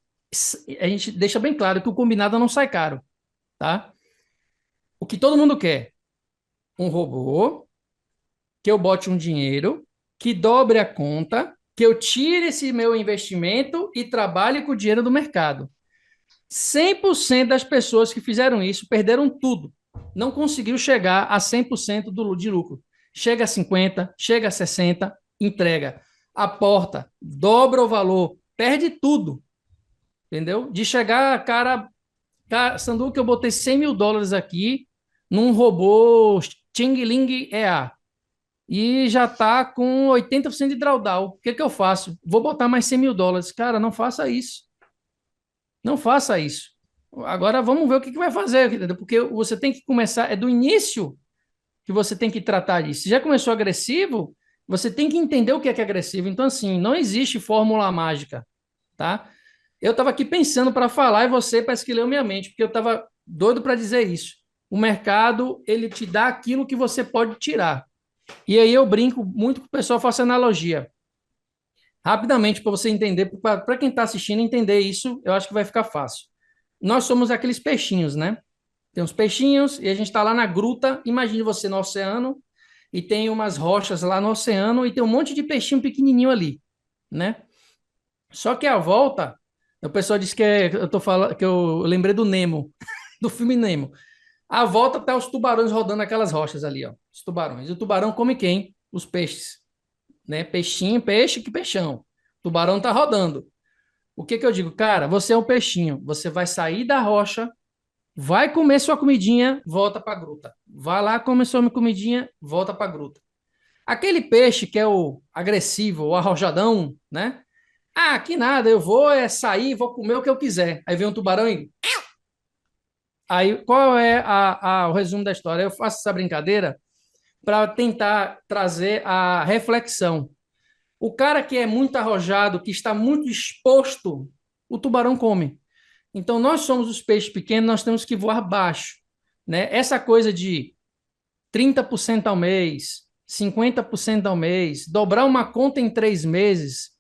Speaker 2: a gente deixa bem claro que o combinado não sai caro, tá? O que todo mundo quer? Um robô que eu bote um dinheiro, que dobre a conta, que eu tire esse meu investimento e trabalhe com o dinheiro do mercado. 100% das pessoas que fizeram isso perderam tudo. Não conseguiu chegar a 100% de lucro. Chega a 50%, chega a 60%, entrega. Aporta, dobra o valor, perde tudo. Entendeu? De chegar, cara, Sanduque, eu botei US$ 100.000 aqui num robô Xing Ling EA e já está com 80% de drawdown. O que eu faço? Vou botar mais US$ 100.000. Cara, não faça isso. Não faça isso. Agora vamos ver o que vai fazer, porque você tem que começar, é do início que você tem que tratar disso. Se já começou agressivo, você tem que entender o que é agressivo. Então, assim, não existe fórmula mágica, tá? Eu estava aqui pensando para falar e você parece que leu minha mente, porque eu estava doido para dizer isso. O mercado, ele te dá aquilo que você pode tirar. E aí eu brinco muito com o pessoal, faço analogia. Rapidamente, para você entender, para quem está assistindo entender isso, eu acho que vai ficar fácil. Nós somos aqueles peixinhos, né? Tem uns peixinhos e a gente está lá na gruta. Imagine você no oceano e tem umas rochas lá no oceano e tem um monte de peixinho pequenininho ali, né? Só que à volta, o pessoal disse eu tô falando que eu lembrei do Nemo, do filme Nemo. À volta tá os tubarões rodando aquelas rochas ali, ó. Os tubarões. E o tubarão come quem? Os peixes, né? Peixinho, peixe, que peixão. O tubarão tá rodando. O que eu digo? Cara, você é um peixinho. Você vai sair da rocha, vai comer sua comidinha, volta para a gruta. Vai lá, come sua comidinha, volta para a gruta. Aquele peixe que é o agressivo, o arrojadão, né? Ah, que nada, eu vou sair, vou comer o que eu quiser. Aí vem um tubarão e... Aí, qual é o resumo da história? Eu faço essa brincadeira para tentar trazer a reflexão. O cara que é muito arrojado, que está muito exposto, o tubarão come. Então, nós somos os peixes pequenos, nós temos que voar baixo, né? Essa coisa de 30% ao mês, 50% ao mês, dobrar uma conta em 3 meses.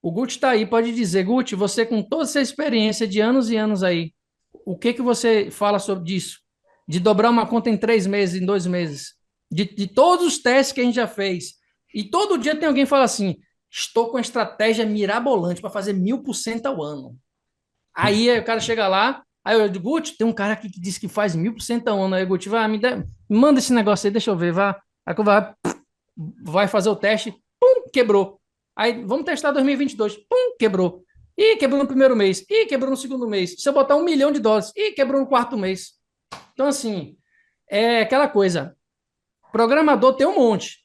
Speaker 2: O Guti está aí, pode dizer, Guti, você com toda essa experiência de anos e anos aí, o que você fala sobre isso? De dobrar uma conta em 3 meses, em 2 meses? De todos os testes que a gente já fez. E todo dia tem alguém que fala assim, estou com a estratégia mirabolante para fazer 1000% ao ano. Aí o cara chega lá, aí eu digo, Guti, tem um cara aqui que disse que faz 1000% ao ano. Aí o Guti, vai, manda esse negócio aí, deixa eu ver, vai. Aí vai fazer o teste, pum, quebrou. Aí vamos testar 2022, pum, quebrou. Ih, quebrou no primeiro mês. Ih, quebrou no segundo mês. Se eu botar US$ 1 milhão, ih, quebrou no quarto mês. Então, assim, É aquela coisa, programador tem um monte,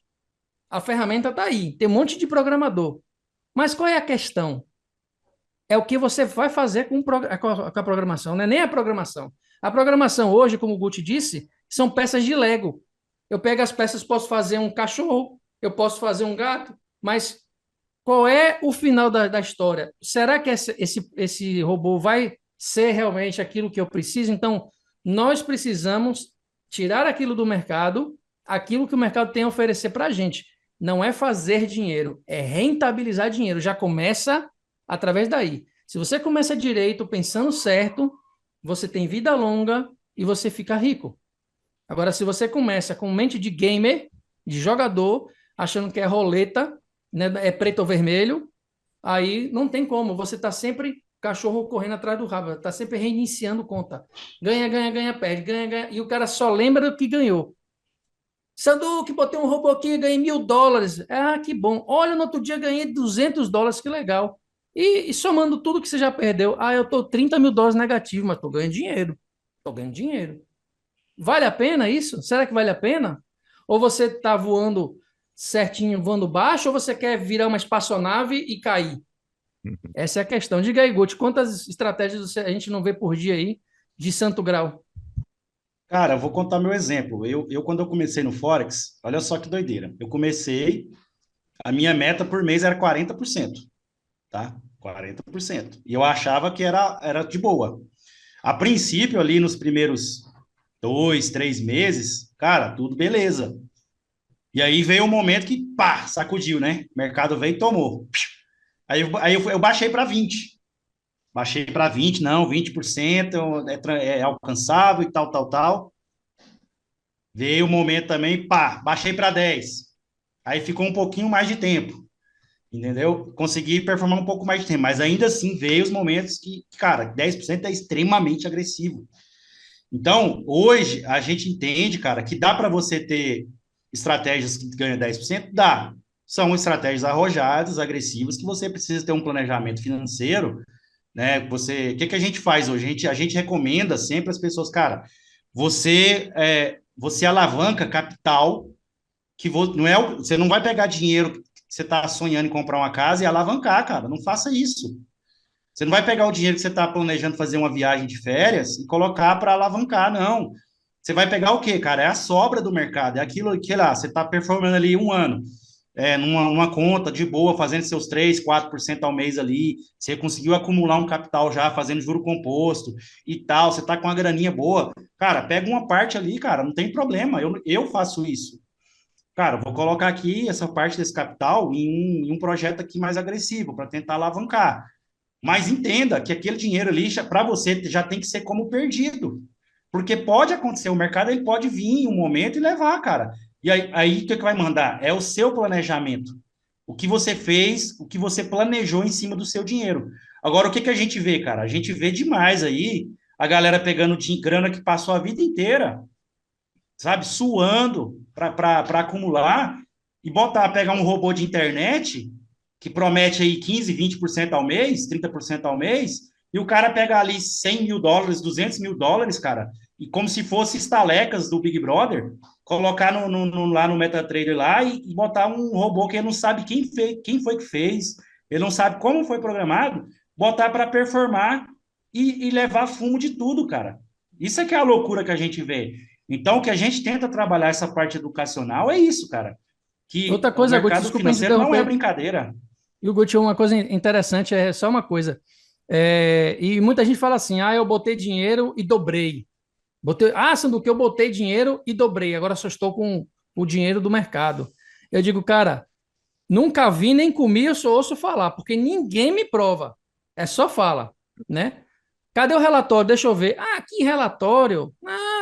Speaker 2: a ferramenta está aí, tem um monte de programador. Mas qual é a questão? É o que você vai fazer com a programação, não é nem a programação. A programação hoje, como o Guti disse, são peças de Lego. Eu pego as peças, posso fazer um cachorro, eu posso fazer um gato, mas qual é o final da história? Será que esse robô vai ser realmente aquilo que eu preciso? Então, nós precisamos tirar aquilo do mercado, aquilo que o mercado tem a oferecer para a gente. Não é fazer dinheiro, é rentabilizar dinheiro. Já começa através daí. Se você começa direito, pensando certo, você tem vida longa e você fica rico. Agora, se você começa com mente de gamer, de jogador, achando que é roleta, né, é preto ou vermelho, aí não tem como. Você está sempre cachorro correndo atrás do rabo, está sempre reiniciando conta. Ganha, ganha, ganha, perde, ganha, ganha. E o cara só lembra do que ganhou. Sanduque, botei um robô aqui, ganhei $1.000. Ah, que bom. Olha, no outro dia ganhei $200, que legal. E somando tudo que você já perdeu, eu tô $30.000 negativo, mas tô ganhando dinheiro. Tô ganhando dinheiro. Vale a pena isso? Será que vale a pena? Ou você tá voando certinho, voando baixo, ou você quer virar uma espaçonave e cair? Essa é a questão. Diga aí, Guti, quantas estratégias a gente não vê por dia aí de santo grau?
Speaker 3: Cara, eu vou contar meu exemplo. Quando eu comecei no Forex, olha só que doideira. Eu comecei, a minha meta por mês era 40%, tá? 40%. E eu achava que era de boa. A princípio, ali nos primeiros 2, 3 meses, cara, tudo beleza. E aí veio um momento que, pá, sacudiu, né? O mercado veio e tomou. Aí eu baixei para 20. Baixei para 20, não, 20% é alcançável e tal, tal, tal. Veio o momento também, pá, baixei para 10. Aí ficou um pouquinho mais de tempo, entendeu? Consegui performar um pouco mais de tempo, mas ainda assim veio os momentos que, cara, 10% é extremamente agressivo. Então, hoje, a gente entende, cara, que dá para você ter estratégias que ganham 10%? Dá. São estratégias arrojadas, agressivas, que você precisa ter um planejamento financeiro, né? O que a gente faz hoje? A gente recomenda sempre as pessoas, cara, você alavanca capital não é, você não vai pegar dinheiro que você está sonhando em comprar uma casa e alavancar, cara. Não faça isso. Você não vai pegar o dinheiro que você está planejando fazer uma viagem de férias e colocar para alavancar, não. Você vai pegar o quê, cara? É a sobra do mercado, é aquilo que lá, você está performando ali um ano, numa conta de boa, fazendo seus 3, 4% ao mês ali, você conseguiu acumular um capital já, fazendo juro composto e tal, você está com uma graninha boa. Cara, pega uma parte ali, cara, não tem problema, eu faço isso. Cara, vou colocar aqui essa parte desse capital em um projeto aqui mais agressivo, para tentar alavancar. Mas entenda que aquele dinheiro ali, para você, já tem que ser como perdido. Porque pode acontecer, o mercado ele pode vir em um momento e levar, cara. E aí o que vai mandar? É o seu planejamento. O que você fez, o que você planejou em cima do seu dinheiro. Agora, o que a gente vê, cara? A gente vê demais aí a galera pegando grana que passou a vida inteira, sabe, suando para acumular e pegar um robô de internet que promete aí 15, 20% ao mês, 30% ao mês, e o cara pega ali $100.000, $200.000, cara, e como se fosse estalecas do Big Brother, colocar lá no MetaTrader lá e botar um robô que ele não sabe quem foi que fez, ele não sabe como foi programado, botar para performar e levar fumo de tudo, cara. Isso é que é a loucura que a gente vê. Então, o que a gente tenta trabalhar essa parte educacional é isso, cara. Que
Speaker 2: Outra
Speaker 3: o
Speaker 2: coisa, Guti,
Speaker 3: mercado
Speaker 2: desculpa te
Speaker 3: financeiro não é
Speaker 2: interromper.
Speaker 3: brincadeira.
Speaker 2: E o Guti, uma coisa interessante, é só uma coisa. E muita gente fala assim: eu botei dinheiro e dobrei. Sendo que eu botei dinheiro e dobrei, agora só estou com o dinheiro do mercado. Eu digo, cara, nunca vi nem comi, eu só ouço falar, porque ninguém me prova. É só fala, né? Cadê o relatório? Deixa eu ver. Que relatório?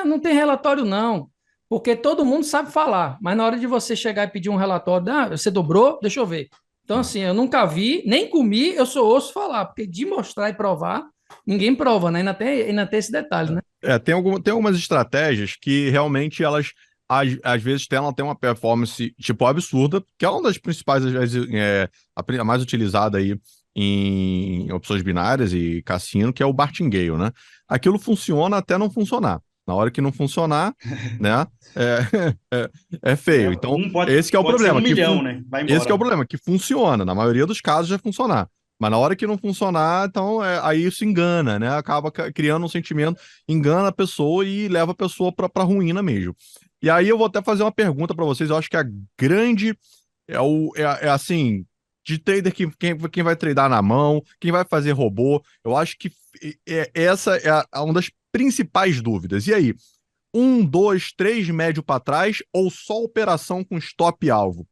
Speaker 2: Não tem relatório não, porque todo mundo sabe falar, mas na hora de você chegar e pedir um relatório, você dobrou? Deixa eu ver. Então, assim, eu nunca vi, nem comi, eu só ouço falar, porque de mostrar e provar, ninguém prova, né? Ainda tem esse detalhe, né?
Speaker 1: Tem algumas estratégias que realmente elas, às vezes, ela tem uma performance, tipo, absurda, que é uma das principais, às vezes, a mais utilizada aí em opções binárias e cassino, que é o Martingale, né? Aquilo funciona até não funcionar. Na hora que não funcionar, né? É, é
Speaker 3: É,
Speaker 1: feio. Então,
Speaker 3: um pode,
Speaker 1: esse que é o
Speaker 3: pode ser
Speaker 1: problema.
Speaker 3: 1 milhão, né? Vai
Speaker 1: Esse que é o
Speaker 3: embora.
Speaker 1: problema, que funciona. Na maioria dos casos vai funcionar. Mas na hora que não funcionar, então aí isso engana, né? Acaba criando um sentimento, engana a pessoa e leva a pessoa para ruína mesmo. E aí eu vou até fazer uma pergunta para vocês. Eu acho que a grande é assim, de trader quem vai tradar na mão, quem vai fazer robô. Eu acho que essa é uma das principais dúvidas. E aí, um, dois, três médio para trás ou só operação com stop alvo?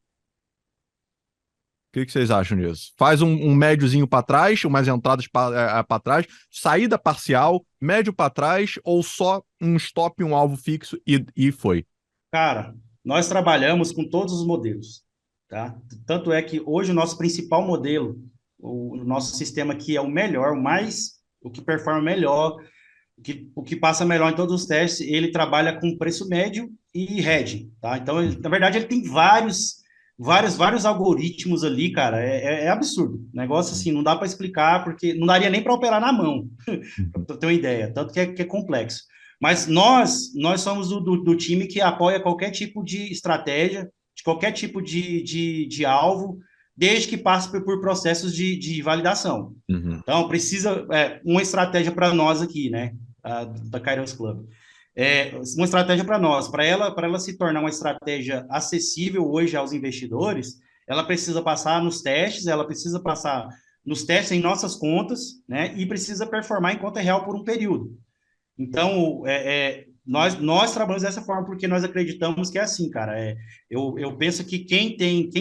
Speaker 1: O que vocês acham disso? Faz um médiozinho para trás, umas entradas para trás, saída parcial, médio para trás ou só um stop, um alvo fixo e foi.
Speaker 3: Cara, nós trabalhamos com todos os modelos, tá? Tanto é que hoje o nosso principal modelo, o nosso sistema que é o melhor, o que performa melhor, o que passa melhor em todos os testes, ele trabalha com preço médio e hedge, tá? Então, na verdade, ele tem vários algoritmos ali, cara. É absurdo. Negócio assim, não dá para explicar, porque não daria nem para operar na mão, para ter uma ideia. Tanto que é complexo. Mas nós somos do time que apoia qualquer tipo de estratégia, de qualquer tipo de alvo, desde que passe por processos de validação.
Speaker 1: Uhum.
Speaker 3: Então, precisa uma estratégia para nós aqui, né? Da Kairos Club. Uma estratégia para nós, para ela se tornar uma estratégia acessível hoje aos investidores, ela precisa passar nos testes, ela precisa passar nos testes em nossas contas, né? E precisa performar em conta real por um período. Então, nós trabalhamos dessa forma porque nós acreditamos que é assim, cara. Eu penso que quem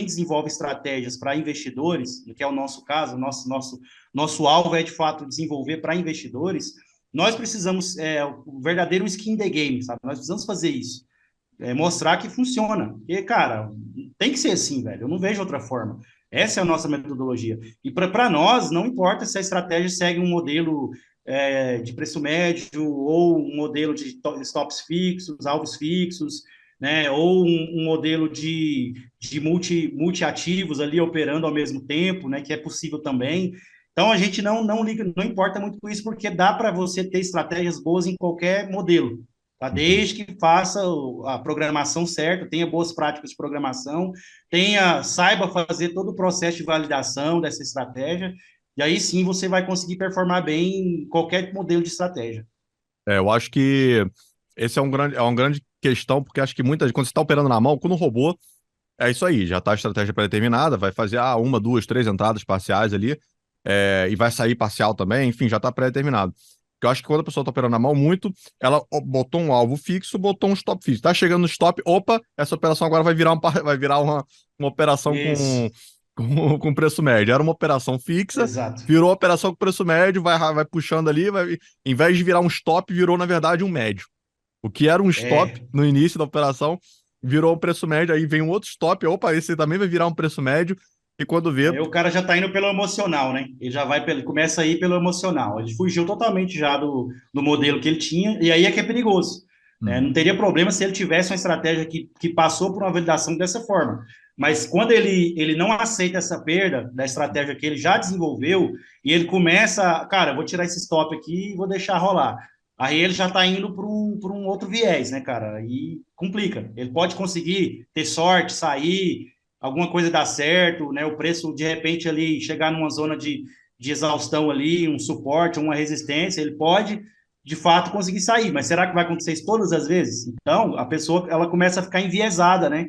Speaker 3: desenvolve estratégias para investidores, que é o nosso caso, nosso alvo é de fato desenvolver para investidores, nós precisamos o verdadeiro skin the game, sabe? Nós precisamos fazer isso, mostrar que funciona. Porque, cara, tem que ser assim, velho. Eu não vejo outra forma. Essa é a nossa metodologia. E para nós, não importa se a estratégia segue um modelo de preço médio ou um modelo de stops fixos, alvos fixos, né? Ou um modelo de multi-ativos ali operando ao mesmo tempo, né? Que é possível também. Então a gente não liga, não importa muito com isso, porque dá para você ter estratégias boas em qualquer modelo. Tá?
Speaker 1: Uhum.
Speaker 3: Desde que faça a programação certa, tenha boas práticas de programação, saiba fazer todo o processo de validação dessa estratégia, e aí sim você vai conseguir performar bem em qualquer modelo de estratégia.
Speaker 1: Eu acho que esse é uma grande questão, porque acho que quando você está operando na mão, quando o robô, é isso aí, já está a estratégia pré-determinada, vai fazer uma, duas, três entradas parciais ali, e vai sair parcial também, enfim, já está pré-determinado. Porque eu acho que quando a pessoa está operando na mão muito, ela botou um alvo fixo, botou um stop fixo. Tá chegando no stop, opa, essa operação agora vai virar uma operação
Speaker 3: Isso,
Speaker 1: com preço médio. Era uma operação fixa,
Speaker 3: exato.
Speaker 1: virou operação com preço médio, vai puxando ali, em vez de virar um stop, virou, na verdade, um médio. O que era um stop
Speaker 3: É,
Speaker 1: no início da operação virou um preço médio, aí vem um outro stop, opa, esse também vai virar um preço médio, e quando vê.
Speaker 3: aí o cara já está indo pelo emocional, né? Ele já vai começa a ir pelo emocional. Ele fugiu totalmente já do modelo que ele tinha, e aí é que é perigoso. Né? Não
Speaker 1: Uhum.
Speaker 3: teria problema se ele tivesse uma estratégia que passou por uma validação dessa forma. Mas quando ele não aceita essa perda da estratégia que ele já desenvolveu, e ele começa, cara, vou tirar esse stop aqui e vou deixar rolar. Aí ele já está indo para um outro viés, né, cara? Aí complica. Ele pode conseguir ter sorte, sair, alguma coisa dar certo, né? O preço de repente ali chegar numa zona de exaustão ali, um suporte, uma resistência, ele pode de fato conseguir sair, mas será que vai acontecer isso todas as vezes? Então, a pessoa ela começa a ficar enviesada, né?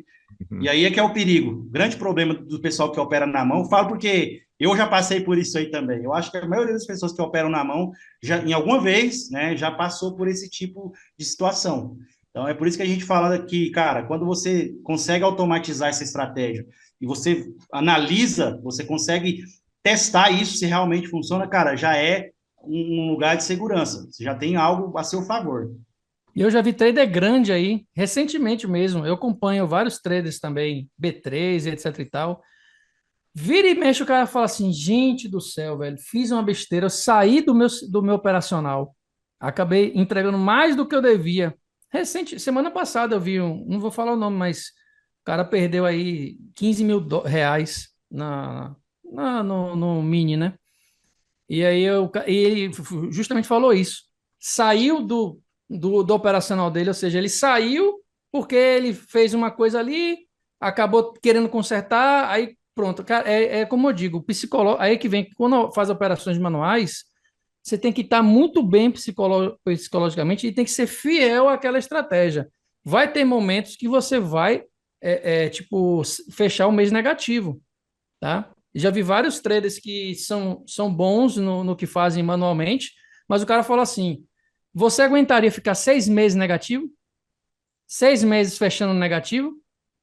Speaker 3: E
Speaker 1: Uhum.
Speaker 3: aí é que é o perigo. Grande problema do pessoal que opera na mão, falo porque eu já passei por isso aí também. Eu acho que a maioria das pessoas que operam na mão, já em alguma vez, né, já passou por esse tipo de situação. Então é por isso que a gente fala que, cara, quando você consegue automatizar essa estratégia e você analisa, você consegue testar isso se realmente funciona, cara, já é um lugar de segurança. Você já tem algo a seu favor.
Speaker 2: E eu já vi trader grande aí, recentemente mesmo. Eu acompanho vários traders também, B3, etc e tal. Vira e mexe, o cara fala assim: gente do céu, velho, fiz uma besteira, eu saí do meu operacional. Acabei entregando mais do que eu devia. Semana passada eu vi não vou falar o nome, mas o cara perdeu aí 15 mil reais no mini, né? E aí e ele justamente falou isso. Saiu do operacional dele, ou seja, ele saiu porque ele fez uma coisa ali, acabou querendo consertar, aí pronto. Cara, é como eu digo, aí que vem, quando faz operações manuais, você tem que estar muito bem psicologicamente e tem que ser fiel àquela estratégia. Vai ter momentos que você vai, tipo, fechar o mês negativo, tá? Já vi vários traders que são bons no que fazem manualmente, mas o cara falou assim: você aguentaria ficar 6 meses negativo? 6 meses fechando negativo?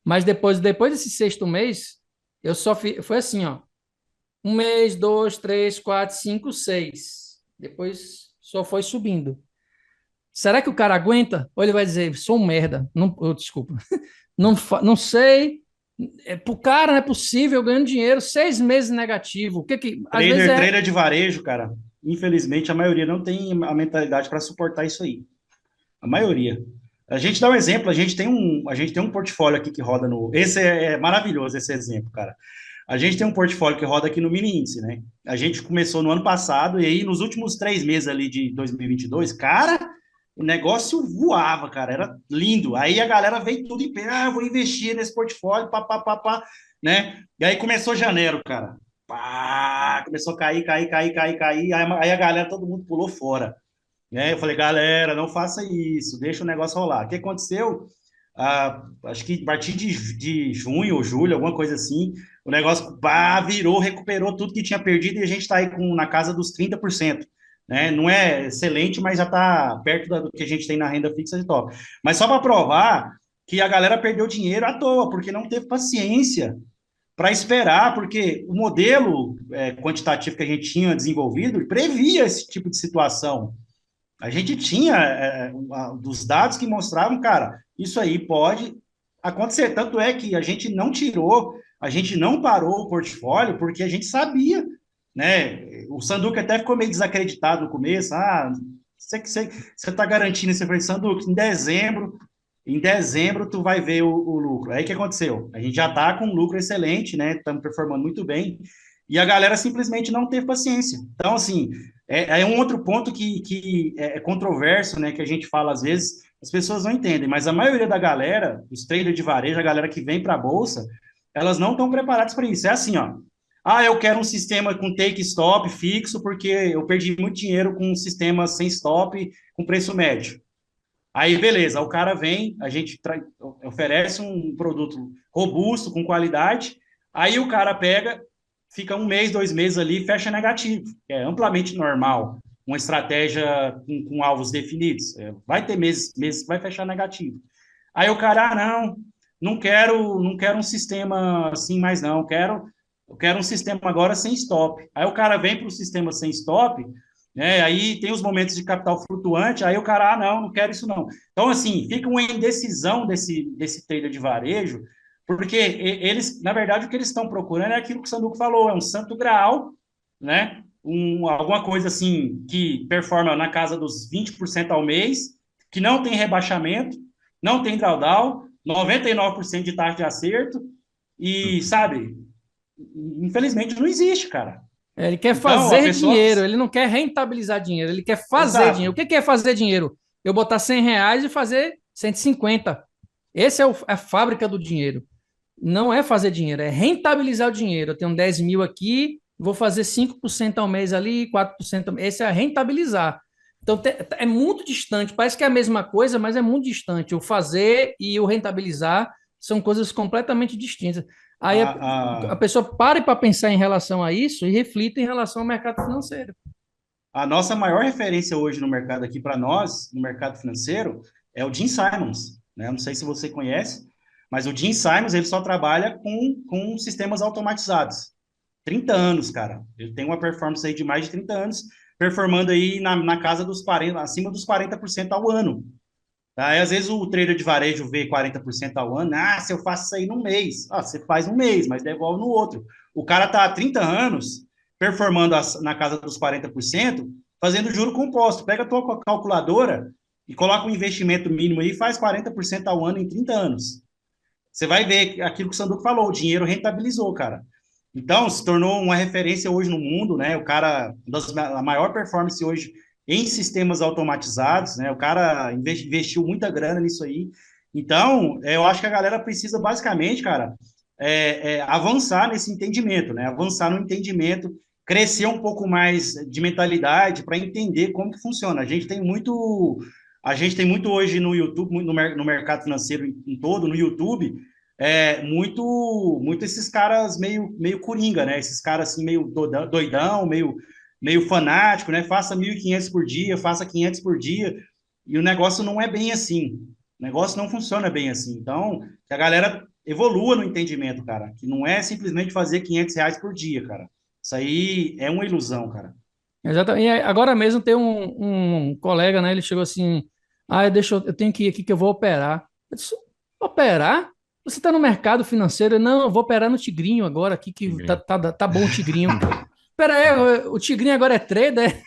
Speaker 2: Mas depois desse sexto mês, foi assim, ó. 1 mês, dois, três, quatro, cinco, seis. Depois só foi subindo. Será que o cara aguenta? Ou ele vai dizer, sou um merda. Não, desculpa. Não sei. Pro cara não é possível ganhando dinheiro 6 meses negativo. O que que às vezes
Speaker 3: Trader de varejo, cara, infelizmente a maioria não tem a mentalidade para suportar isso aí. A maioria. A gente dá um exemplo, a gente tem um portfólio aqui que roda no. Esse é maravilhoso, esse exemplo, cara. A gente tem um portfólio que roda aqui no mini índice, né? A gente começou no ano passado, e aí nos últimos 3 meses ali de 2022, cara, o negócio voava, cara, era lindo. Aí a galera veio tudo em pé, vou investir nesse portfólio, pá, né? E aí começou janeiro, cara. Pá, começou a cair. Aí a galera, todo mundo pulou fora. Né? Eu falei, galera, não faça isso, deixa o negócio rolar. O que aconteceu? Acho que a partir de junho ou julho, alguma coisa assim, o negócio virou, recuperou tudo que tinha perdido e a gente está aí na casa dos 30%. Né? Não é excelente, mas já está perto do que a gente tem na renda fixa de top. Mas só para provar que a galera perdeu dinheiro à toa, porque não teve paciência para esperar, porque o modelo quantitativo que a gente tinha desenvolvido previa esse tipo de situação. A gente tinha dos dados que mostravam, cara, isso aí pode acontecer. Tanto é que a gente não tirou, a gente não parou o portfólio, porque a gente sabia, né? O Sanduca até ficou meio desacreditado no começo. Você está garantindo esse preço, Sanduca, em dezembro tu vai ver o lucro. Aí o que aconteceu? A gente já está com um lucro excelente, né? Estamos performando muito bem. E a galera simplesmente não teve paciência. Então, assim, é um outro ponto que é controverso, né? Que a gente fala às vezes, as pessoas não entendem, mas a maioria da galera, os traders de varejo, a galera que vem para a bolsa, elas não estão preparadas para isso. É assim, ó. Eu quero um sistema com take stop fixo, porque eu perdi muito dinheiro com um sistema sem stop, com preço médio. Aí, beleza, o cara vem, a gente oferece um produto robusto, com qualidade, aí o cara pega, fica 1 mês, 2 meses ali, fecha negativo, que é amplamente normal, uma estratégia com alvos definidos. Vai ter meses que vai fechar negativo. Aí o cara, não quero um sistema assim mais não, eu quero um sistema agora sem stop. Aí o cara vem para o sistema sem stop, né? Aí tem os momentos de capital flutuante, aí o cara, não quero isso não. Então, assim, fica uma indecisão desse trader de varejo, porque eles, na verdade, o que eles estão procurando é aquilo que o Sanduco falou, é um santo graal, né? Alguma coisa assim que performa na casa dos 20% ao mês, que não tem rebaixamento, não tem drawdown, 99% de taxa de acerto, e, sabe, infelizmente não existe, cara.
Speaker 2: Ele quer
Speaker 3: Então, a
Speaker 2: fazer
Speaker 3: pessoa.
Speaker 2: dinheiro, ele não quer rentabilizar dinheiro, ele quer fazer
Speaker 3: Exato.
Speaker 2: dinheiro. O que é fazer dinheiro? Eu botar R$ 100 e fazer 150. Esse é a fábrica do dinheiro. Não é fazer dinheiro, é rentabilizar o dinheiro. Eu tenho 10 mil aqui, vou fazer 5% ao mês ali, 4% ao mês. Esse é rentabilizar. Então, é muito distante. Parece que é a mesma coisa, mas é muito distante. O fazer e o rentabilizar são coisas completamente distintas. Aí a pessoa pare para pensar em relação a isso e reflita em relação ao mercado financeiro.
Speaker 3: A nossa maior referência hoje no mercado aqui para nós, no mercado financeiro, é o Jim Simons, né? Não sei se você conhece, mas o Jim Simons ele só trabalha com sistemas automatizados. 30 anos, cara. Ele tem uma performance aí de mais de 30 anos, performando aí na casa dos 40, acima dos 40% ao ano. Aí, às vezes, o trader de varejo vê 40% ao ano. Se eu faço isso aí num mês. Você faz um mês, mas devolve no outro. O cara está há 30 anos performando na casa dos 40%, fazendo juro composto. Pega a tua calculadora e coloca um investimento mínimo aí e faz 40% ao ano em 30 anos. Você vai ver aquilo que o Sanduco falou, o dinheiro rentabilizou, cara. Então, se tornou uma referência hoje no mundo, né? O cara, a maior performance hoje em sistemas automatizados, né? O cara investiu muita grana nisso aí. Então, eu acho que a galera precisa basicamente, cara, avançar nesse entendimento, né? Avançar no entendimento, crescer um pouco mais de mentalidade para entender como que funciona. A gente tem muito hoje no YouTube, no mercado financeiro em todo, no YouTube, muito esses caras meio coringa, né? Esses caras assim meio doidão, meio fanático, né? Faça 1.500 por dia, faça 500 por dia, e o negócio não é bem assim. O negócio não funciona bem assim. Então, que a galera evolua no entendimento, cara, que não é simplesmente fazer R$ 500 por dia, cara. Isso aí é uma ilusão, cara.
Speaker 2: Exatamente. E agora mesmo tem um colega, né? Ele chegou assim: ah, eu tenho que ir aqui que eu vou operar. Eu disse: operar? Você está no mercado financeiro? Não, eu vou operar no Tigrinho agora aqui, que
Speaker 1: Tigrinho.
Speaker 2: tá bom o Tigrinho. Pera aí, o Tigrinho agora é trader?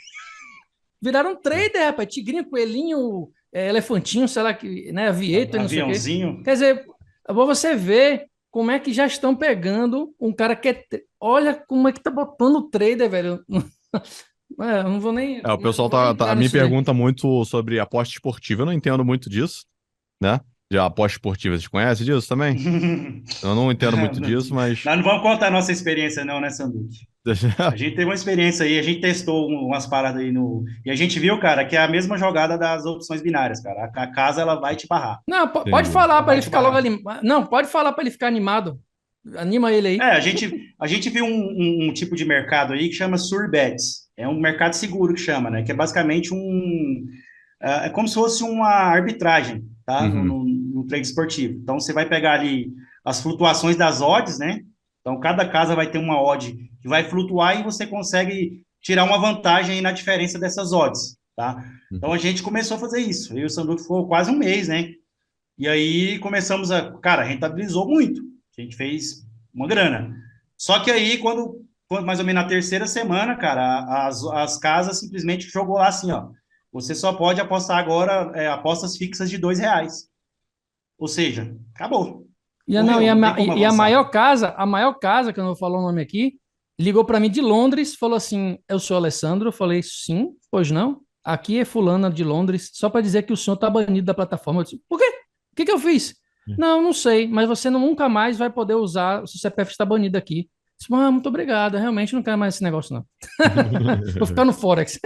Speaker 2: Viraram um trader, rapaz. Tigrinho, coelhinho, elefantinho, sei lá, que, né? Avieta e não sei o quê.
Speaker 3: Aviãozinho.
Speaker 2: Quer dizer, você ver como é que já estão pegando um cara que é. Olha como é que tá botando o trader, velho. Eu não vou nem,
Speaker 1: O pessoal
Speaker 2: vou nem entrar
Speaker 1: me
Speaker 2: nisso daí.
Speaker 1: pergunta muito sobre aposta esportiva. Eu não entendo muito disso, né? De aposta esportiva, vocês conhecem disso também? Eu não entendo muito disso, mas.
Speaker 3: Nós não vamos contar a nossa experiência, não, né, Sanduque? A gente teve uma experiência aí, a gente testou umas paradas aí no. E a gente viu, cara, que é a mesma jogada das opções binárias, cara. A casa, ela vai te barrar.
Speaker 2: Não, pode
Speaker 1: Entendi.
Speaker 2: falar
Speaker 3: Ela
Speaker 2: para
Speaker 3: vai
Speaker 2: ele
Speaker 3: te
Speaker 2: ficar logo
Speaker 3: barrar.
Speaker 2: animado. Não, pode falar para ele ficar animado. Anima ele aí.
Speaker 3: A gente viu um tipo de mercado aí que chama Surbets. É um mercado seguro que chama, né? Que é basicamente é como se fosse uma arbitragem, tá? No,
Speaker 1: Uhum.
Speaker 3: no, no trade esportivo. Então, você vai pegar ali as flutuações das odds, né? Então, cada casa vai ter uma odd que vai flutuar e você consegue tirar uma vantagem aí na diferença dessas odds, tá? Então,
Speaker 1: Uhum.
Speaker 3: a gente começou a fazer isso. Eu e o Sanduque ficou quase um mês, né? E aí começamos cara, rentabilizou muito. A gente fez uma grana. Só que aí, quando mais ou menos na terceira semana, cara, as casas simplesmente jogou lá assim, ó. Você só pode apostar agora apostas fixas de R$ 2. Ou seja, acabou.
Speaker 2: Não,
Speaker 3: Morreu, não tem como
Speaker 2: a
Speaker 3: avançar.
Speaker 2: a maior casa, que eu não vou falar o nome aqui, ligou para mim de Londres, falou assim: eu sou Alessandro. Eu falei: sim, pois não. Aqui é fulana de Londres, só para dizer que o senhor tá banido da plataforma. Eu disse: por quê? O que que eu fiz? Não, não sei, mas você nunca mais vai poder usar, o seu CPF está banido aqui. Eu disse: ah, muito obrigado, eu realmente não quero mais esse negócio, não. Vou ficar no Forex.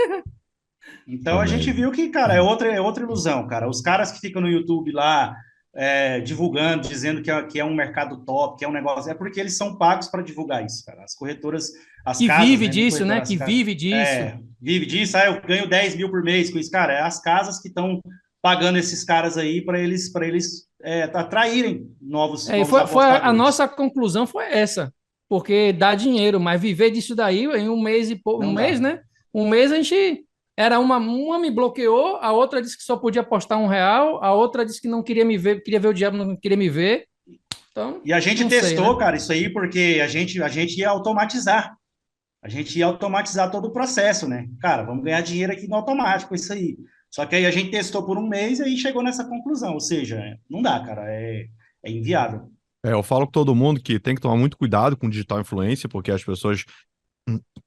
Speaker 3: Então a gente
Speaker 1: Também.
Speaker 3: viu que, cara, é outra ilusão, cara. Os caras que ficam no YouTube lá divulgando, dizendo que é um mercado top, que é um negócio, é porque eles são pagos para divulgar isso, cara. As corretoras, as
Speaker 2: Que
Speaker 3: casas,
Speaker 2: vive
Speaker 3: né? Nem
Speaker 2: disso, né?
Speaker 3: corretoras,
Speaker 2: Que
Speaker 3: as casas.
Speaker 2: vive disso.
Speaker 3: Vive disso, eu ganho 10 mil por mês com isso, cara. É as casas que estão pagando esses caras aí para eles atraírem novos,
Speaker 2: E
Speaker 3: novos
Speaker 2: foi a
Speaker 3: apostadores.
Speaker 2: nossa conclusão foi essa, porque dá dinheiro, mas viver disso daí em um mês um
Speaker 3: Não
Speaker 2: mês,
Speaker 3: dá.
Speaker 2: né? Um mês a gente era uma me bloqueou, a outra disse que só podia apostar R$ 1, a outra disse que não queria me ver, queria ver o diabo, não queria me ver. Então,
Speaker 3: E a gente
Speaker 2: não sei, né?
Speaker 3: testou, cara, isso aí porque a gente ia automatizar. A gente ia automatizar todo o processo, né? Cara, vamos ganhar dinheiro aqui no automático, isso aí. Só que aí a gente testou por um mês e aí chegou nessa conclusão. Ou seja, não dá, cara, é inviável.
Speaker 1: Eu falo com todo mundo que tem que tomar muito cuidado com digital influência, porque as pessoas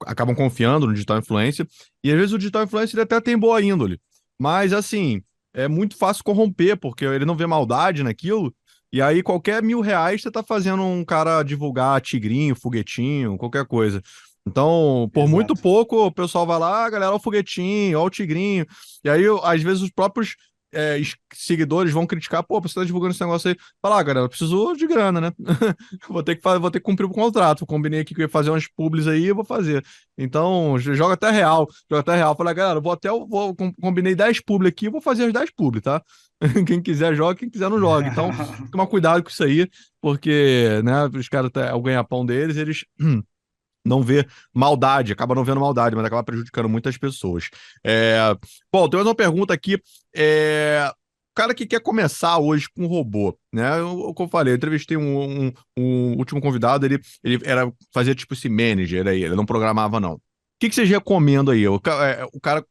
Speaker 1: acabam confiando no digital influencer, e às vezes o digital influencer ele até tem boa índole, mas assim, é muito fácil corromper, porque ele não vê maldade naquilo, e aí qualquer R$ 1.000 você tá fazendo um cara divulgar tigrinho, foguetinho, qualquer coisa. Então, por muito
Speaker 3: Exato.
Speaker 1: pouco, o pessoal vai lá, galera, ó o foguetinho, ó o tigrinho, e aí, às vezes, os próprios seguidores vão criticar, pô, você tá divulgando esse negócio aí. Fala, galera, eu preciso de grana, né? Vou ter que cumprir o contrato. Combinei aqui que eu ia fazer umas publis aí, eu vou fazer. Então, joga até real. Joga até real. Falei, galera, combinei 10 publi aqui, eu vou fazer as 10 publi, tá? Quem quiser joga, quem quiser não joga. Então, toma cuidado com isso aí, porque, né, os caras, é o ganha-pão deles, eles não vê maldade, acaba não vendo maldade, mas acaba prejudicando muitas pessoas. É... Bom, tem mais uma pergunta aqui. O cara que quer começar hoje com robô, né? Como eu falei, eu entrevistei um último convidado, ele fazia tipo esse manager aí, ele não programava, não. O que vocês recomendam aí? O cara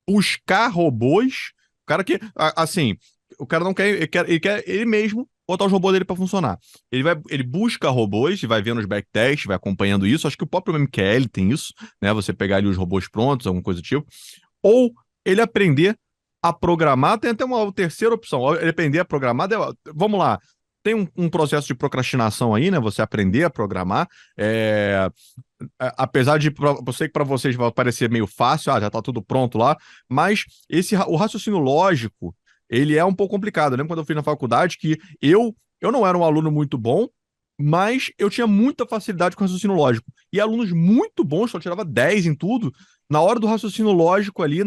Speaker 1: buscar robôs, o cara que, assim, o cara não quer, ele quer ele mesmo botar os robôs dele para funcionar. Ele busca robôs e vai vendo os backtests, vai acompanhando isso. Acho que o próprio MQL tem isso, né? Você pegar ali os robôs prontos, alguma coisa do tipo. ou ele aprender a programar. Tem até uma terceira opção, ele aprender a programar. Vamos lá, tem um processo de procrastinação aí, né? Você aprender a programar. Apesar de eu sei que para vocês vai parecer meio fácil, já tá tudo pronto lá, mas o raciocínio lógico, ele é um pouco complicado. Eu lembro quando eu fiz na faculdade que eu não era um aluno muito bom, mas eu tinha muita facilidade com raciocínio lógico. E alunos muito bons, que eu tirava 10 em tudo, na hora do raciocínio lógico ali,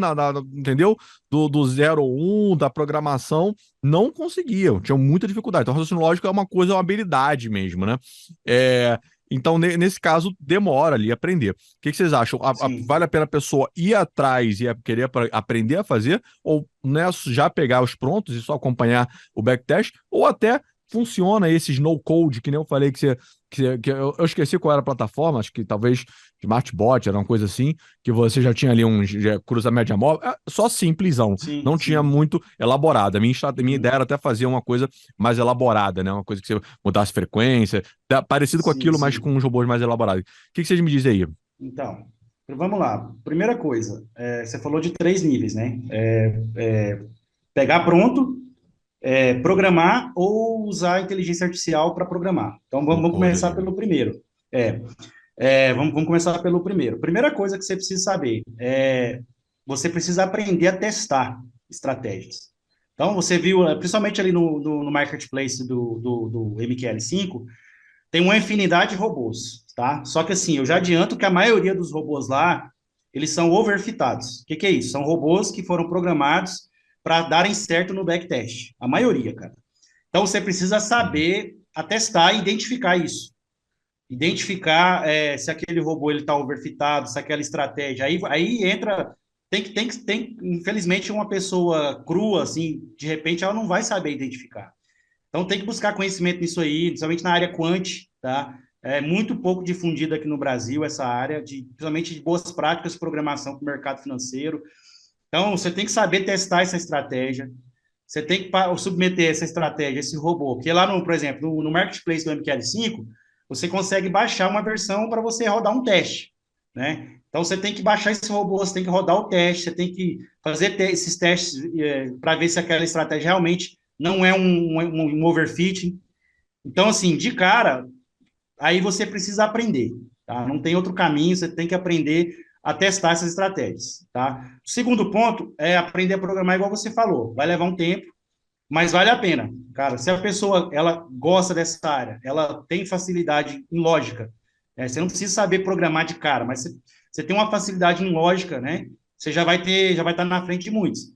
Speaker 1: entendeu? Do 0 ou 1, da programação, não conseguiam, tinham muita dificuldade. Então, o raciocínio lógico é uma coisa, é uma habilidade mesmo, né? Então, nesse caso, demora ali a aprender. O que vocês acham?
Speaker 3: Sim.
Speaker 1: Vale a pena a pessoa ir atrás e querer aprender a fazer? Ou, né, já pegar os prontos e só acompanhar o backtest? Ou até funciona esses no-code, que nem eu falei que eu esqueci qual era a plataforma, acho que talvez Smartbot, era uma coisa assim, que você já tinha ali cruza média móvel, só simplesão,
Speaker 3: Sim,
Speaker 1: não tinha
Speaker 3: sim.
Speaker 1: muito elaborado. A minha ideia
Speaker 3: Uhum.
Speaker 1: era até fazer uma coisa mais elaborada, né? Uma coisa que você mudasse frequência, parecido com
Speaker 3: Sim,
Speaker 1: aquilo, mas com
Speaker 3: sim.
Speaker 1: uns robôs mais elaborados. O que vocês me dizem aí?
Speaker 3: Então, vamos lá. Primeira coisa, você falou de 3 níveis, né? Pegar pronto, programar ou usar a inteligência artificial para programar. Então,
Speaker 1: No
Speaker 3: vamos
Speaker 1: code
Speaker 3: começar
Speaker 1: ali.
Speaker 3: pelo primeiro. Vamos começar pelo primeiro. Primeira coisa que você precisa saber você precisa aprender a testar estratégias. Então, você viu, principalmente ali no marketplace do MQL5, tem uma infinidade de robôs, tá? Só que assim, eu já adianto que a maioria dos robôs lá, eles são overfitados. O que é isso? São robôs que foram programados para darem certo no backtest. A maioria, cara. Então, você precisa
Speaker 1: Uhum.
Speaker 3: saber atestar e identificar isso. Identificar se aquele robô ele está overfitado, se aquela estratégia. Aí entra. Infelizmente, uma pessoa crua, assim, de repente, ela não vai saber identificar. Então, tem que buscar conhecimento nisso aí, principalmente na área quant, tá? É muito pouco difundida aqui no Brasil essa área, principalmente de boas práticas de programação para o mercado financeiro. Então, você tem que saber testar essa estratégia, você tem que submeter essa estratégia, esse robô, porque lá, por exemplo, no Marketplace do MQL5, você consegue baixar uma versão para você rodar um teste, né? Então, você tem que baixar esse robô, você tem que rodar o teste, você tem que fazer esses testes para ver se aquela estratégia realmente não é um overfitting. Então, assim, de cara, aí você precisa aprender, tá? Não tem outro caminho, você tem que aprender a testar essas estratégias, tá? O segundo ponto é aprender a programar igual você falou. Vai levar um tempo, mas vale a pena. Cara, se a pessoa ela gosta dessa área, ela tem facilidade em lógica, você não precisa saber programar de cara, mas você tem uma facilidade em lógica, né? Você já vai estar na frente de muitos.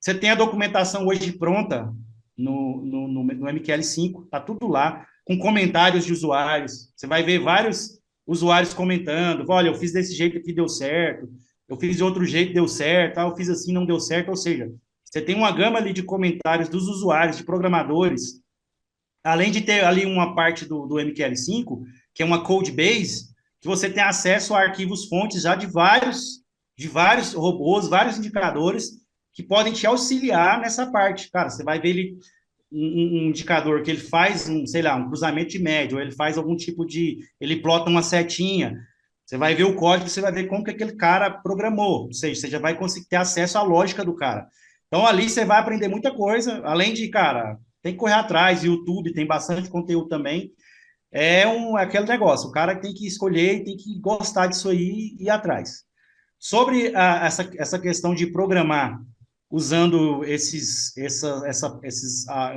Speaker 3: Você tem a documentação hoje pronta no MQL5, está tudo lá, com comentários de usuários. Você vai ver vários usuários comentando: olha, eu fiz desse jeito aqui, deu certo, eu fiz de outro jeito, deu certo, eu fiz assim, não deu certo. Ou seja, você tem uma gama ali de comentários dos usuários, de programadores, além de ter ali uma parte do MQL5, que é uma code base, que você tem acesso a arquivos fontes já de vários robôs, vários indicadores que podem te auxiliar nessa parte. Cara, você vai ver ele um indicador que ele faz sei lá, um cruzamento de média, ou ele faz algum tipo ele plota uma setinha. Você vai ver o código, você vai ver como que aquele cara programou, ou seja, você já vai conseguir ter acesso à lógica do cara. Então ali você vai aprender muita coisa, além de, cara, tem que correr atrás, YouTube tem bastante conteúdo também. Aquele negócio, o cara tem que escolher, tem que gostar disso aí e ir atrás. Sobre essa questão de programar usando